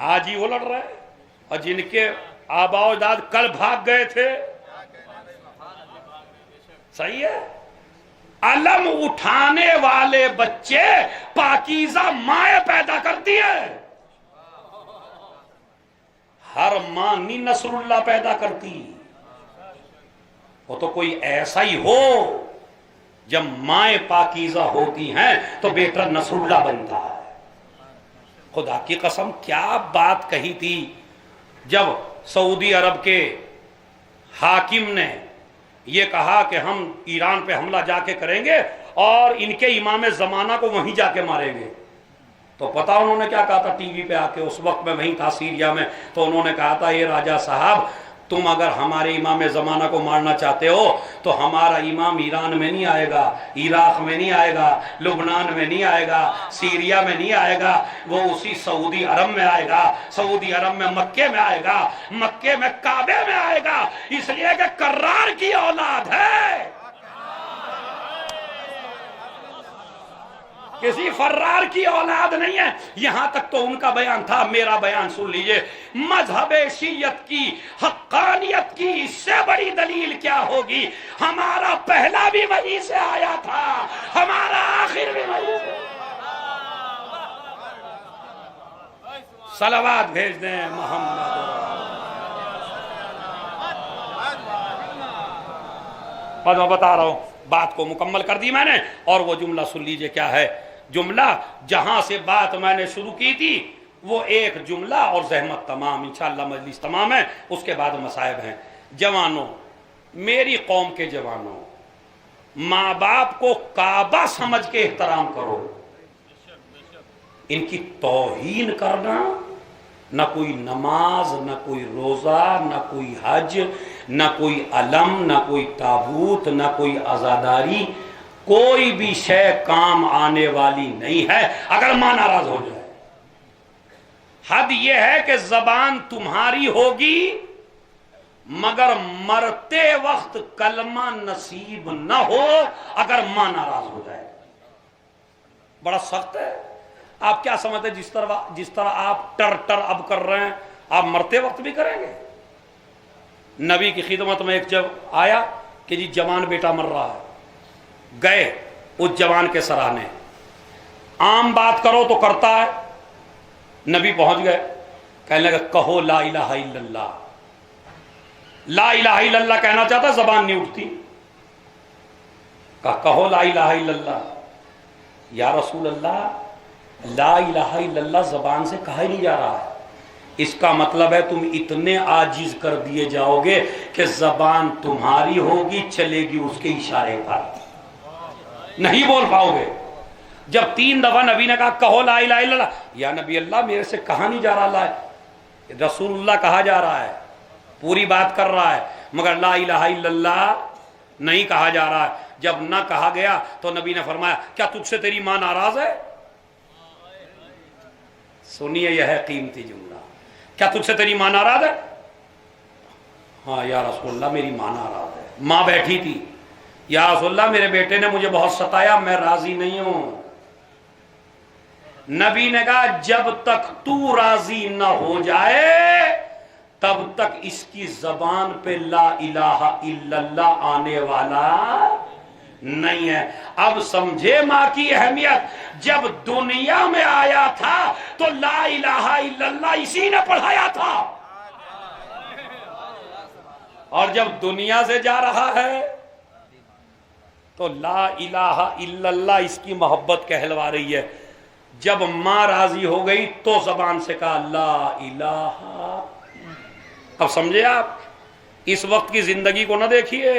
A: آج ہی وہ لڑ رہے ہیں، اور جن کے آباء و اجداد کل بھاگ گئے تھے، صحیح ہے؟ علم اٹھانے والے بچے پاکیزہ مائیں پیدا کرتی ہے، ہر ماں نہیں نصر اللہ پیدا کرتی، وہ تو کوئی ایسا ہی ہو، جب مائیں پاکیزہ ہوتی ہیں تو بیٹا نصر اللہ بنتا ہے۔ خدا کی قسم کیا بات کہی تھی جب سعودی عرب کے حاکم نے یہ کہا کہ ہم ایران پہ حملہ جا کے کریں گے اور ان کے امام زمانہ کو وہیں جا کے ماریں گے، تو پتا انہوں نے کیا کہا تھا ٹی وی پہ آ کے؟ اس وقت میں وہیں تھا سیریا میں، تو انہوں نے کہا تھا یہ راجہ صاحب تم اگر ہمارے امام زمانہ کو مارنا چاہتے ہو تو ہمارا امام ایران میں نہیں آئے گا، عراق میں نہیں آئے گا، لبنان میں نہیں آئے گا، سیریا میں نہیں آئے گا، وہ اسی سعودی عرب میں آئے گا، سعودی عرب میں مکے میں آئے گا، مکے میں کعبے میں آئے گا، اس لیے کہ کرار کی اولاد ہے، کسی فرار کی اولاد نہیں ہے۔ یہاں تک تو ان کا بیان تھا، میرا بیان سن لیجئے، مذہب شیعت کی حقانیت کی اس سے بڑی دلیل کیا ہوگی؟ ہمارا پہلا بھی وہی سے آیا تھا، ہمارا آخر بھی وہی سے۔ صلوات بھیج دیں محمد۔ بس میں بتا رہا ہوں، بات کو مکمل کر دی میں نے، اور وہ جملہ سن لیجئے کیا ہے۔ جملہ جہاں سے بات میں نے شروع کی تھی وہ ایک جملہ اور زحمت تمام، انشاءاللہ مجلس تمام ہے، اس کے بعد مصائب ہیں۔ جوانوں، میری قوم کے جوانوں، ماں باپ کو کعبہ سمجھ کے احترام کرو، ان کی توہین کرنا، نہ کوئی نماز، نہ کوئی روزہ، نہ کوئی حج، نہ کوئی علم، نہ کوئی تابوت، نہ کوئی عزاداری، کوئی بھی شے کام آنے والی نہیں ہے اگر ماں ناراض ہو جائے۔ حد یہ ہے کہ زبان تمہاری ہوگی مگر مرتے وقت کلمہ نصیب نہ ہو اگر ماں ناراض ہو جائے۔ بڑا سخت ہے۔ آپ کیا سمجھتے ہیں جس طرح آپ ٹر اب کر رہے ہیں آپ مرتے وقت بھی کریں گے؟ نبی کی خدمت میں ایک جب آیا کہ جی جوان بیٹا مر رہا ہے، گئے اس جوان کے سراہنے، عام بات کرو تو کرتا ہے، نبی پہنچ گئے، کہنے لگا کہو لا الہ الا اللہ، لا الہ الا اللہ کہنا چاہتا، زبان نہیں اٹھتی، کہو لا الہ الا اللہ۔ یا رسول اللہ لا الہ الا اللہ زبان سے کہا ہی نہیں جا رہا ہے، اس کا مطلب ہے تم اتنے عاجز کر دیے جاؤ گے کہ زبان تمہاری ہوگی چلے گی اس کے اشارے پر، نہیں بول پاؤ گے۔ جب 3 دفعہ نبی نے کہا کہو لا الہ الا اللہ، یا نبی اللہ میرے سے کہا نہیں جا رہا، لا رسول اللہ کہا جا رہا ہے، پوری بات کر رہا ہے، مگر لا الہ الا اللہ نہیں کہا جا رہا ہے۔ جب نہ کہا گیا تو نبی نے فرمایا کیا تجھ سے تیری ماں ناراض ہے؟ سنیے یہ ہے قیمتی جملہ، کیا تجھ سے تیری ماں ناراض ہے؟ ہاں یا رسول اللہ میری ماں ناراض ہے۔ ماں بیٹھی تھی، یا رسول اللہ میرے بیٹے نے مجھے بہت ستایا، میں راضی نہیں ہوں۔ نبی نے کہا جب تک تو راضی نہ ہو جائے تب تک اس کی زبان پہ لا الہ الا اللہ آنے والا نہیں ہے۔ اب سمجھے ماں کی اہمیت، جب دنیا میں آیا تھا تو لا الہ الا اللہ اسی نے پڑھایا تھا، اور جب دنیا سے جا رہا ہے تو لا الہ الا اللہ اس کی محبت کہلوا رہی ہے۔ جب ماں راضی ہو گئی تو زبان سے کہا لا الہ۔ اب سمجھے آپ، اس وقت کی زندگی کو نہ دیکھیے،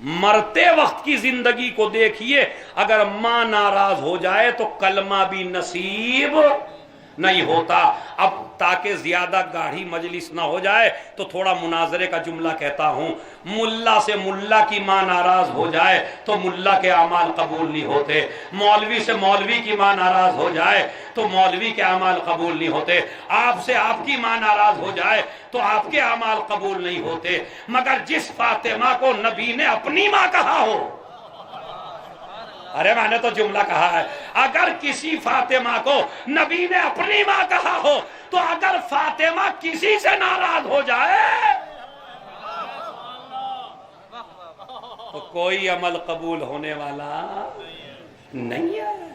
A: مرتے وقت کی زندگی کو دیکھیے، اگر ماں ناراض ہو جائے تو کلمہ بھی نصیب نہیں ہوتا. اب تاکہ زیادہ گاڑھی مجلس نہ ہو جائے تو تھوڑا مناظرے کا جملہ کہتا ہوں. ملا سے ملا کی ماں ناراض ہو جائے تو ملا کے اعمال قبول نہیں ہوتے. مولوی سے مولوی کی ماں ناراض ہو جائے تو مولوی کے اعمال قبول نہیں ہوتے. آپ سے آپ کی ماں ناراض ہو جائے تو آپ کے اعمال قبول نہیں ہوتے. مگر جس فاطمہ کو نبی نے اپنی ماں کہا ہو، ارے میں نے تو جملہ کہا ہے، اگر کسی فاطمہ کو نبی نے اپنی ماں کہا ہو تو اگر فاطمہ کسی سے ناراض ہو جائے تو کوئی عمل قبول ہونے والا نہیں ہے.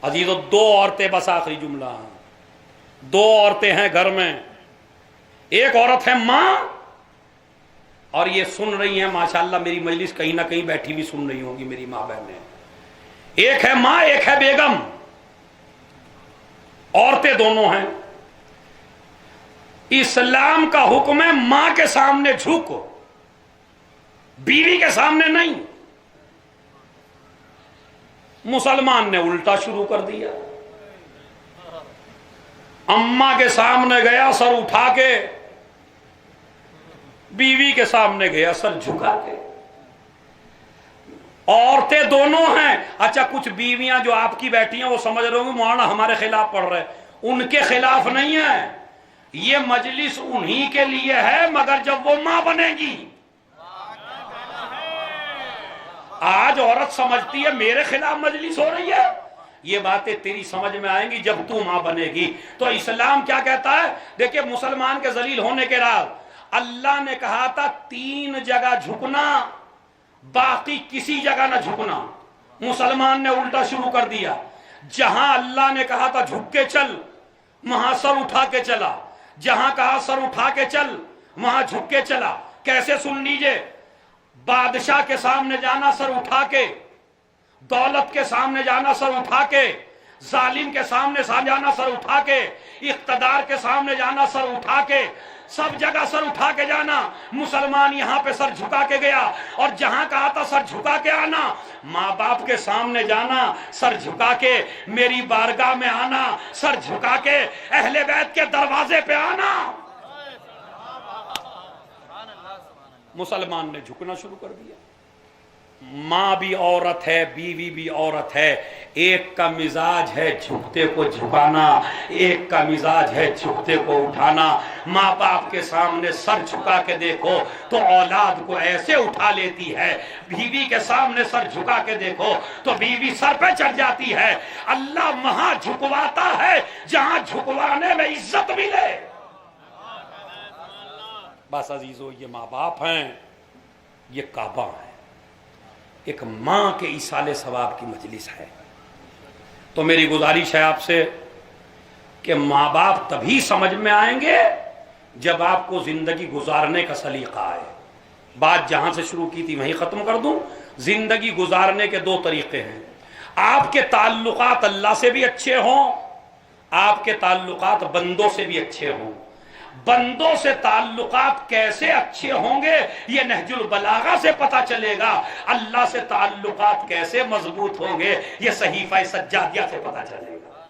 A: عزیزو، دو عورتیں، بس آخری جملہ، دو عورتیں ہیں گھر میں. ایک عورت ہے ماں، اور یہ سن رہی ہیں ماشاءاللہ میری مجلس کہیں نہ کہیں بیٹھی بھی سن رہی ہوں گی میری ماں بہنیں. ایک ہے ماں، ایک ہے بیگم. عورتیں دونوں ہیں. اسلام کا حکم ہے ماں کے سامنے جھکو، بیوی کے سامنے نہیں. مسلمان نے الٹا شروع کر دیا. اماں کے سامنے گیا سر اٹھا کے، بیوی کے سامنے گیا سر جھکا کے. عورتیں دونوں ہیں. اچھا، کچھ بیویاں جو آپ کی بیٹھی ہیں وہ سمجھ رہے ہوں گے مولانا ہمارے خلاف پڑھ رہے. ان کے خلاف نہیں ہے، یہ مجلس انہی کے لیے ہے، مگر جب وہ ماں بنے گی. آج عورت سمجھتی ہے میرے خلاف مجلس ہو رہی ہے. یہ باتیں تیری سمجھ میں آئیں گی جب تو ماں بنے گی. تو اسلام کیا کہتا ہے؟ دیکھیں، مسلمان کے ذلیل ہونے کے راز اللہ نے کہا تھا 3 جگہ جھکنا، باقی کسی جگہ نہ جھکنا. مسلمان نے الٹا شروع کر دیا. جہاں اللہ نے کہا تھا جھک کے چل، وہاں سر اٹھا کے چلا. جہاں کہا سر اٹھا کے چل، وہاں جھک کے چلا. کیسے؟ سن لیجئے. بادشاہ کے سامنے جانا سر اٹھا کے، دولت کے سامنے جانا سر اٹھا کے، ظالم کے سامنے جانا سر اٹھا کے، اقتدار کے سامنے جانا سر اٹھا کے، سب جگہ سر اٹھا کے جانا. مسلمان یہاں پہ سر جھکا کے گیا، اور جہاں کہا تھا سر جھکا کے آنا، ماں باپ کے سامنے جانا سر جھکا کے، میری بارگاہ میں آنا سر جھکا کے، اہل بیت کے دروازے پہ آنا. مسلمان نے جھکنا شروع کر دیا. ماں بھی عورت ہے، بیوی بھی عورت ہے. ایک کا مزاج ہے جھکتے کو جھکانا، ایک کا مزاج ہے جھکتے کو اٹھانا. ماں باپ کے سامنے سر جھکا کے دیکھو تو اولاد کو ایسے اٹھا لیتی ہے. بیوی کے سامنے سر جھکا کے دیکھو تو بیوی سر پہ چڑھ جاتی ہے. اللہ وہاں جھکواتا ہے جہاں جھکوانے میں عزت ملے. بس عزیزو، یہ ماں باپ ہیں، یہ کعبہ ہیں. ایک ماں کے ایصال ثواب کی مجلس ہے. تو میری گزارش ہے آپ سے کہ ماں باپ تبھی سمجھ میں آئیں گے جب آپ کو زندگی گزارنے کا سلیقہ آئے. بات جہاں سے شروع کی تھی وہیں ختم کر دوں. زندگی گزارنے کے 2 طریقے ہیں. آپ کے تعلقات اللہ سے بھی اچھے ہوں، آپ کے تعلقات بندوں سے بھی اچھے ہوں. بندوں سے تعلقات کیسے اچھے ہوں گے یہ نہج البلاغہ سے پتہ چلے گا. اللہ سے تعلقات کیسے مضبوط ہوں گے یہ صحیفہ سجادیہ سے پتہ چلے گا.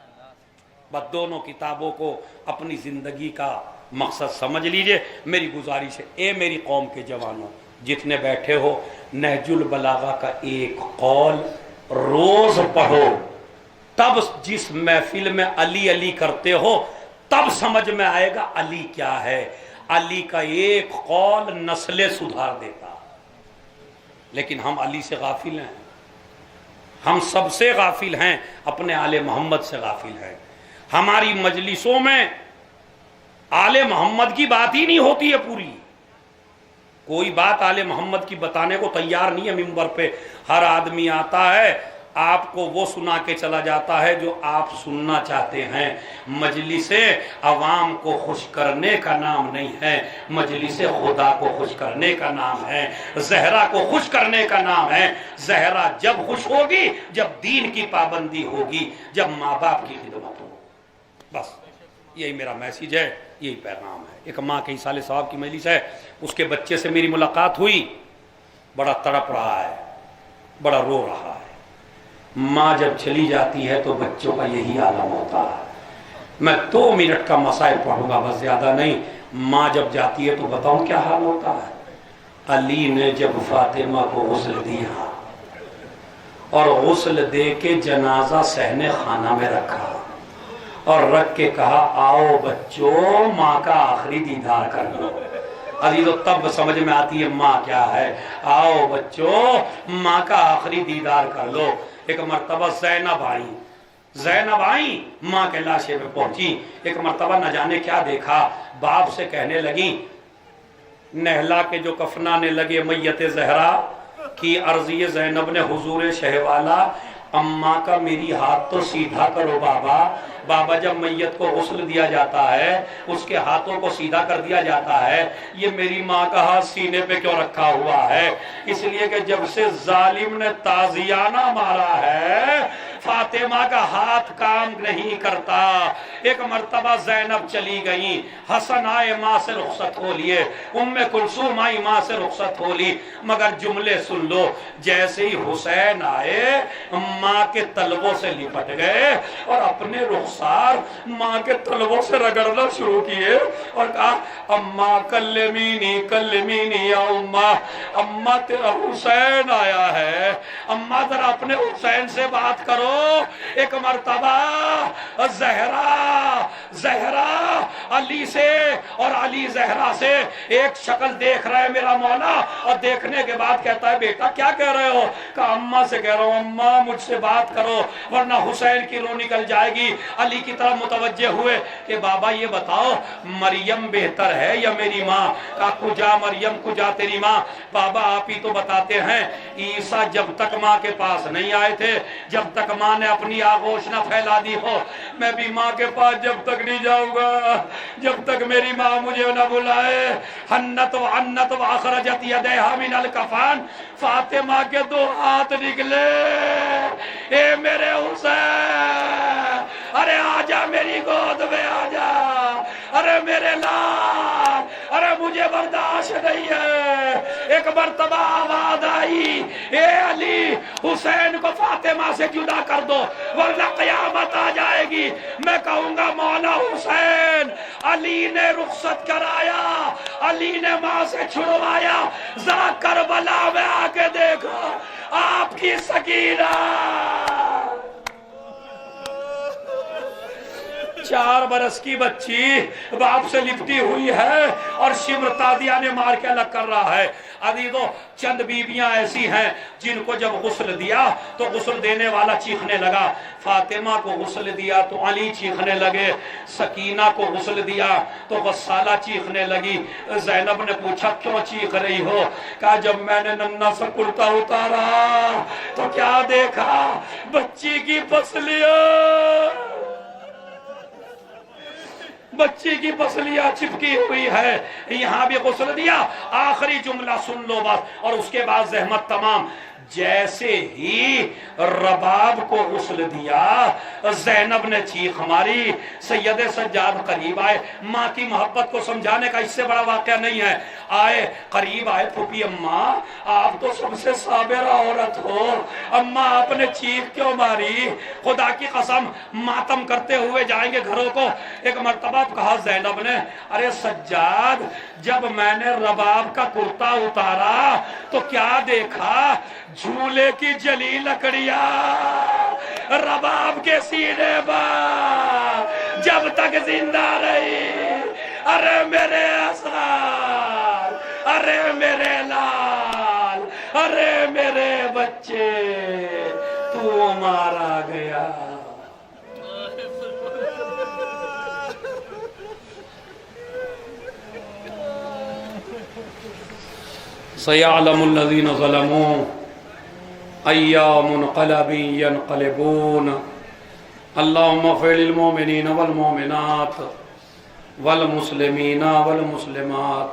A: بس دونوں کتابوں کو اپنی زندگی کا مقصد سمجھ لیجئے. میری گزارش ہے، اے میری قوم کے جوانوں جتنے بیٹھے ہو، نہج البلاغہ کا ایک قول روز پڑھو. تب جس محفل میں علی علی کرتے ہو تب سمجھ میں آئے گا علی کیا ہے. علی کا ایک قول نسلیں سدھار دیتا. لیکن ہم علی سے غافل ہیں، ہم سب سے غافل ہیں، اپنے آل محمد سے غافل ہیں. ہماری مجلسوں میں آل محمد کی بات ہی نہیں ہوتی ہے. پوری کوئی بات آل محمد کی بتانے کو تیار نہیں ہے. ممبر پہ ہر آدمی آتا ہے، آپ کو وہ سنا کے چلا جاتا ہے جو آپ سننا چاہتے ہیں. مجلس عوام کو خوش کرنے کا نام نہیں ہے، مجلس خدا کو خوش کرنے کا نام ہے، زہرا کو خوش کرنے کا نام ہے. زہرا جب خوش ہوگی جب دین کی پابندی ہوگی، جب ماں باپ کی خدمت ہوگی. بس یہی میرا میسیج ہے، یہی پیغام ہے. ایک ماں کے ایصال ثواب کی مجلس ہے. اس کے بچے سے میری ملاقات ہوئی، بڑا تڑپ رہا ہے، بڑا رو رہا ہے. ماں جب چلی جاتی ہے تو بچوں کا یہی عالم ہوتا ہے. میں 2 منٹ کا مسائل پڑھوں گا بس، زیادہ نہیں۔ ماں جب جاتی ہے تو بتاؤں کیا حال ہوتا ہے۔ علی نے جب فاطمہ کو غسل دیا اور غسل دے کے جنازہ صحن خانہ میں رکھا اور رکھ کے کہا آؤ بچوں ماں کا آخری دیدار کر لو۔ عزیزو تب سمجھ میں آتی ہے ماں کیا ہے۔ آؤ بچوں ماں کا آخری دیدار کر لو۔ ایک مرتبہ زینب آئیں ماں کے لاشے پہ پہنچی۔ ایک مرتبہ نہ جانے کیا دیکھا، باپ سے کہنے لگی، نہلا کے جو کفنانے لگے میت زہرا کی عرضی زینب نے حضور شہوالا، اماں کا میری ہاتھ تو سیدھا کرو بابا۔ بابا جب میت کو غسل دیا جاتا ہے اس کے ہاتھوں کو سیدھا کر دیا جاتا ہے، یہ میری ماں کا ہاتھ سینے پہ کیوں رکھا ہوا ہے؟ اس لیے کہ جب سے ظالم نے تازیانہ مارا ہے فاطمہ کا ہاتھ کام نہیں کرتا۔ ایک مرتبہ زینب چلی گئیں، حسن آئے ماں سے رخصت ہو لیے، ام کلثوم آئی ماں سے رخصت ہو لی، مگر جملے سن لو، جیسے ہی حسین آئے ماں کے تلووں سے لپٹ گئے اور اپنے رخسار ماں کے تلووں سے رگڑنا شروع کیے اور کہا اماں کلمینی یا اماں، اماں تیرا حسین آیا ہے، اماں ذرا اپنے حسین سے بات کرو۔ ایک مرتبہ زہرا علی سے اور علی زہرا سے ایک شکل دیکھ رہا ہے میرا مولا، اور دیکھنے کے بعد کہتا ہے بیٹا کیا کہہ رہے ہو؟ کہا اماں سے کہہ رہا ہوں اماں مجھ سے بات کرو ورنہ حسین کی روح نکل جائے گی۔ علی کی طرف متوجہ ہوئے کہ بابا یہ بتاؤ مریم بہتر ہے یا میری ماں؟ کہا کجا مریم کجا تیری ماں؟ بابا آپ ہی تو بتاتے ہیں عیسیٰ جب تک ماں کے پاس نہیں آئے تھے، جب تک ماں نے اپنی آغوش نہ پھیلا دی ہو، میں بھی ماں کے پاس جب تک نہیں جاؤں گا جب تک میری ماں مجھے نہ بلائے۔ حنت و اخرجت یدیہا من الکفن، فاطمہ کے 2 ہاتھ نکلے، اے میرے حسین، ارے آجا میری گود میں آجا، ارے میرے لال، ارے مجھے برداشت نہیں ہے۔ ایک مرتبہ آواز آئی اے علی حسین کو فاطمہ سے جدا کر دو ورنہ قیامت آ جائے گی۔ میں کہوں گا مولا حسین، علی نے رخصت کرایا، علی نے ماں سے چھڑوایا، ذرا کربلا میں آ کے دیکھو آپ کی سکینہ 4 برس کی بچی باپ سے لپٹی ہوئی ہے اور شمر تادیانے مار کے الگ کر رہا ہے۔ عزیزو چند بیویاں ایسی ہیں جن کو جب غسل دیا تو غسل دینے والا چیخنے لگا، فاطمہ کو غسل دیا تو علی چیخنے لگے، سکینہ کو غسل دیا تو غسالہ چیخنے لگی۔ زینب نے پوچھا کیوں چیخ رہی ہو؟ کہا جب میں نے ننھا سا کرتا اتارا تو کیا دیکھا؟ بچی کی پسلیاں چپکی ہوئی ہے، یہاں بھی غسل دیا۔ آخری جملہ سن لو بس اور اس کے بعد زحمت تمام۔ جیسے ہی رباب کو غسل دیا زینب نے چیخ ماری، سید سجاد قریب آئے، ماں کی محبت کو سمجھانے کا اس سے بڑا واقعہ نہیں ہے۔ آئے قریب آئے، پھوپھی اماں آپ تو سب سے صابرہ عورت ہو، اماں آپ نے چیخ کیوں ماری؟ خدا کی قسم ماتم کرتے ہوئے جائیں گے گھروں کو۔ ایک مرتبہ کہا زینب نے، ارے سجاد جب میں نے رباب کا کرتا اتارا تو کیا دیکھا؟ جھولے کی جلی لکڑیاں رباب کے سینے پر جب تک زندہ رہی۔ ارے میرے اسرار، ارے میرے لال، ارے میرے بچے، تو مارا گیا۔ سيعلم الذين ظلموا أي منقلب ينقلبون اللهم اغفر للمؤمنين والمؤمنات والمسلمين والمسلمات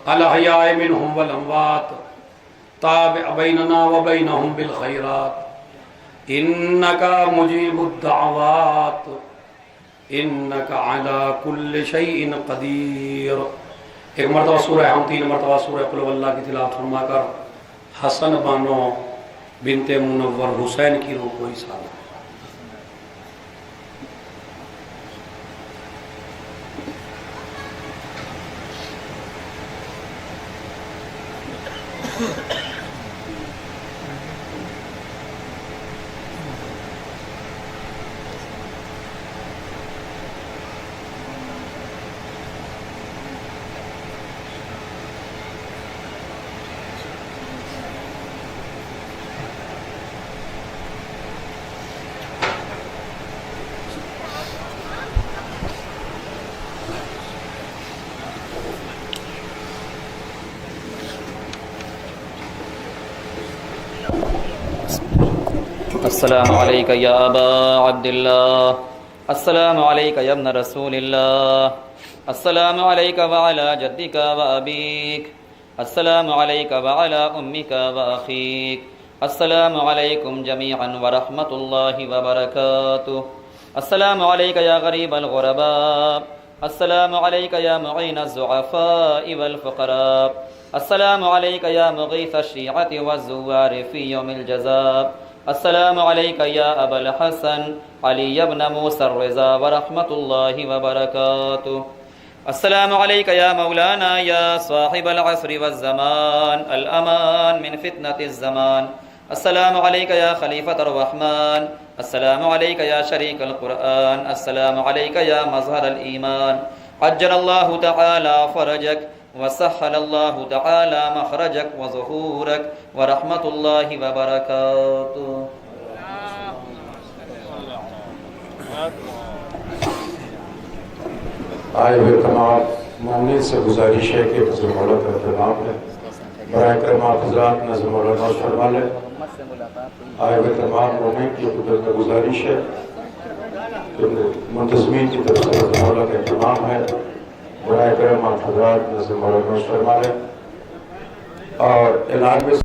A: الأحياء منهم والأموات تابع بيننا وبينهم بالخيرات إنك مجيب الدعوات إنك على كل شيء قدير۔ ایک مرتبہ سورہ ہم 3 مرتبہ سورہ قل هو اللہ کی تلاوت فرما کر حسن بانو بنت منور حسین کی روح کو ایسا
B: السلام عليك يا أبا عبد الله، السلام عليك يا ابن رسول الله، السلام عليك وعلى جدك وأبيك، السلام عليك وعلى أمك وأخيك، السلام عليكم جميعا ورحمة الله وبركاته. السلام عليك يا غريب الغرباء، السلام عليك يا معين الضعفاء والفقراء، السلام عليك يا مغيث الشيعة والزوار في يوم الجزاء، السلام عليك يا أبا الحسن علي بن موسى الرضا ورحمة الله وبركاته. السلام عليك يا مولانا يا صاحب العصر والزمان الأمان من فتنة الزمان. السلام عليك يا خليفة الرحمن، السلام عليك يا شريك القرآن، السلام عليك يا مظهر الإيمان. عجل الله تعالى فرجك وسهل الله تعالى مخرجك وظهورك ورحمة الله وبركاته.
C: آئے ہوئے تمام مومنین سے گزارش ہے کہ نظر مولا کا اہتمام ہے، برائے کرم آپ حضرات نظر مولا نوش فرما لیں۔ آئے ہوئے تمام مومنین کی قدرت میں گزارش ہے کہ منتظمین کی طرف سے نظر مولا کا اہتمام ہے، برائے کرم آپ حضرات نظر مولا نوش فرما لیں۔ اور اعلان میں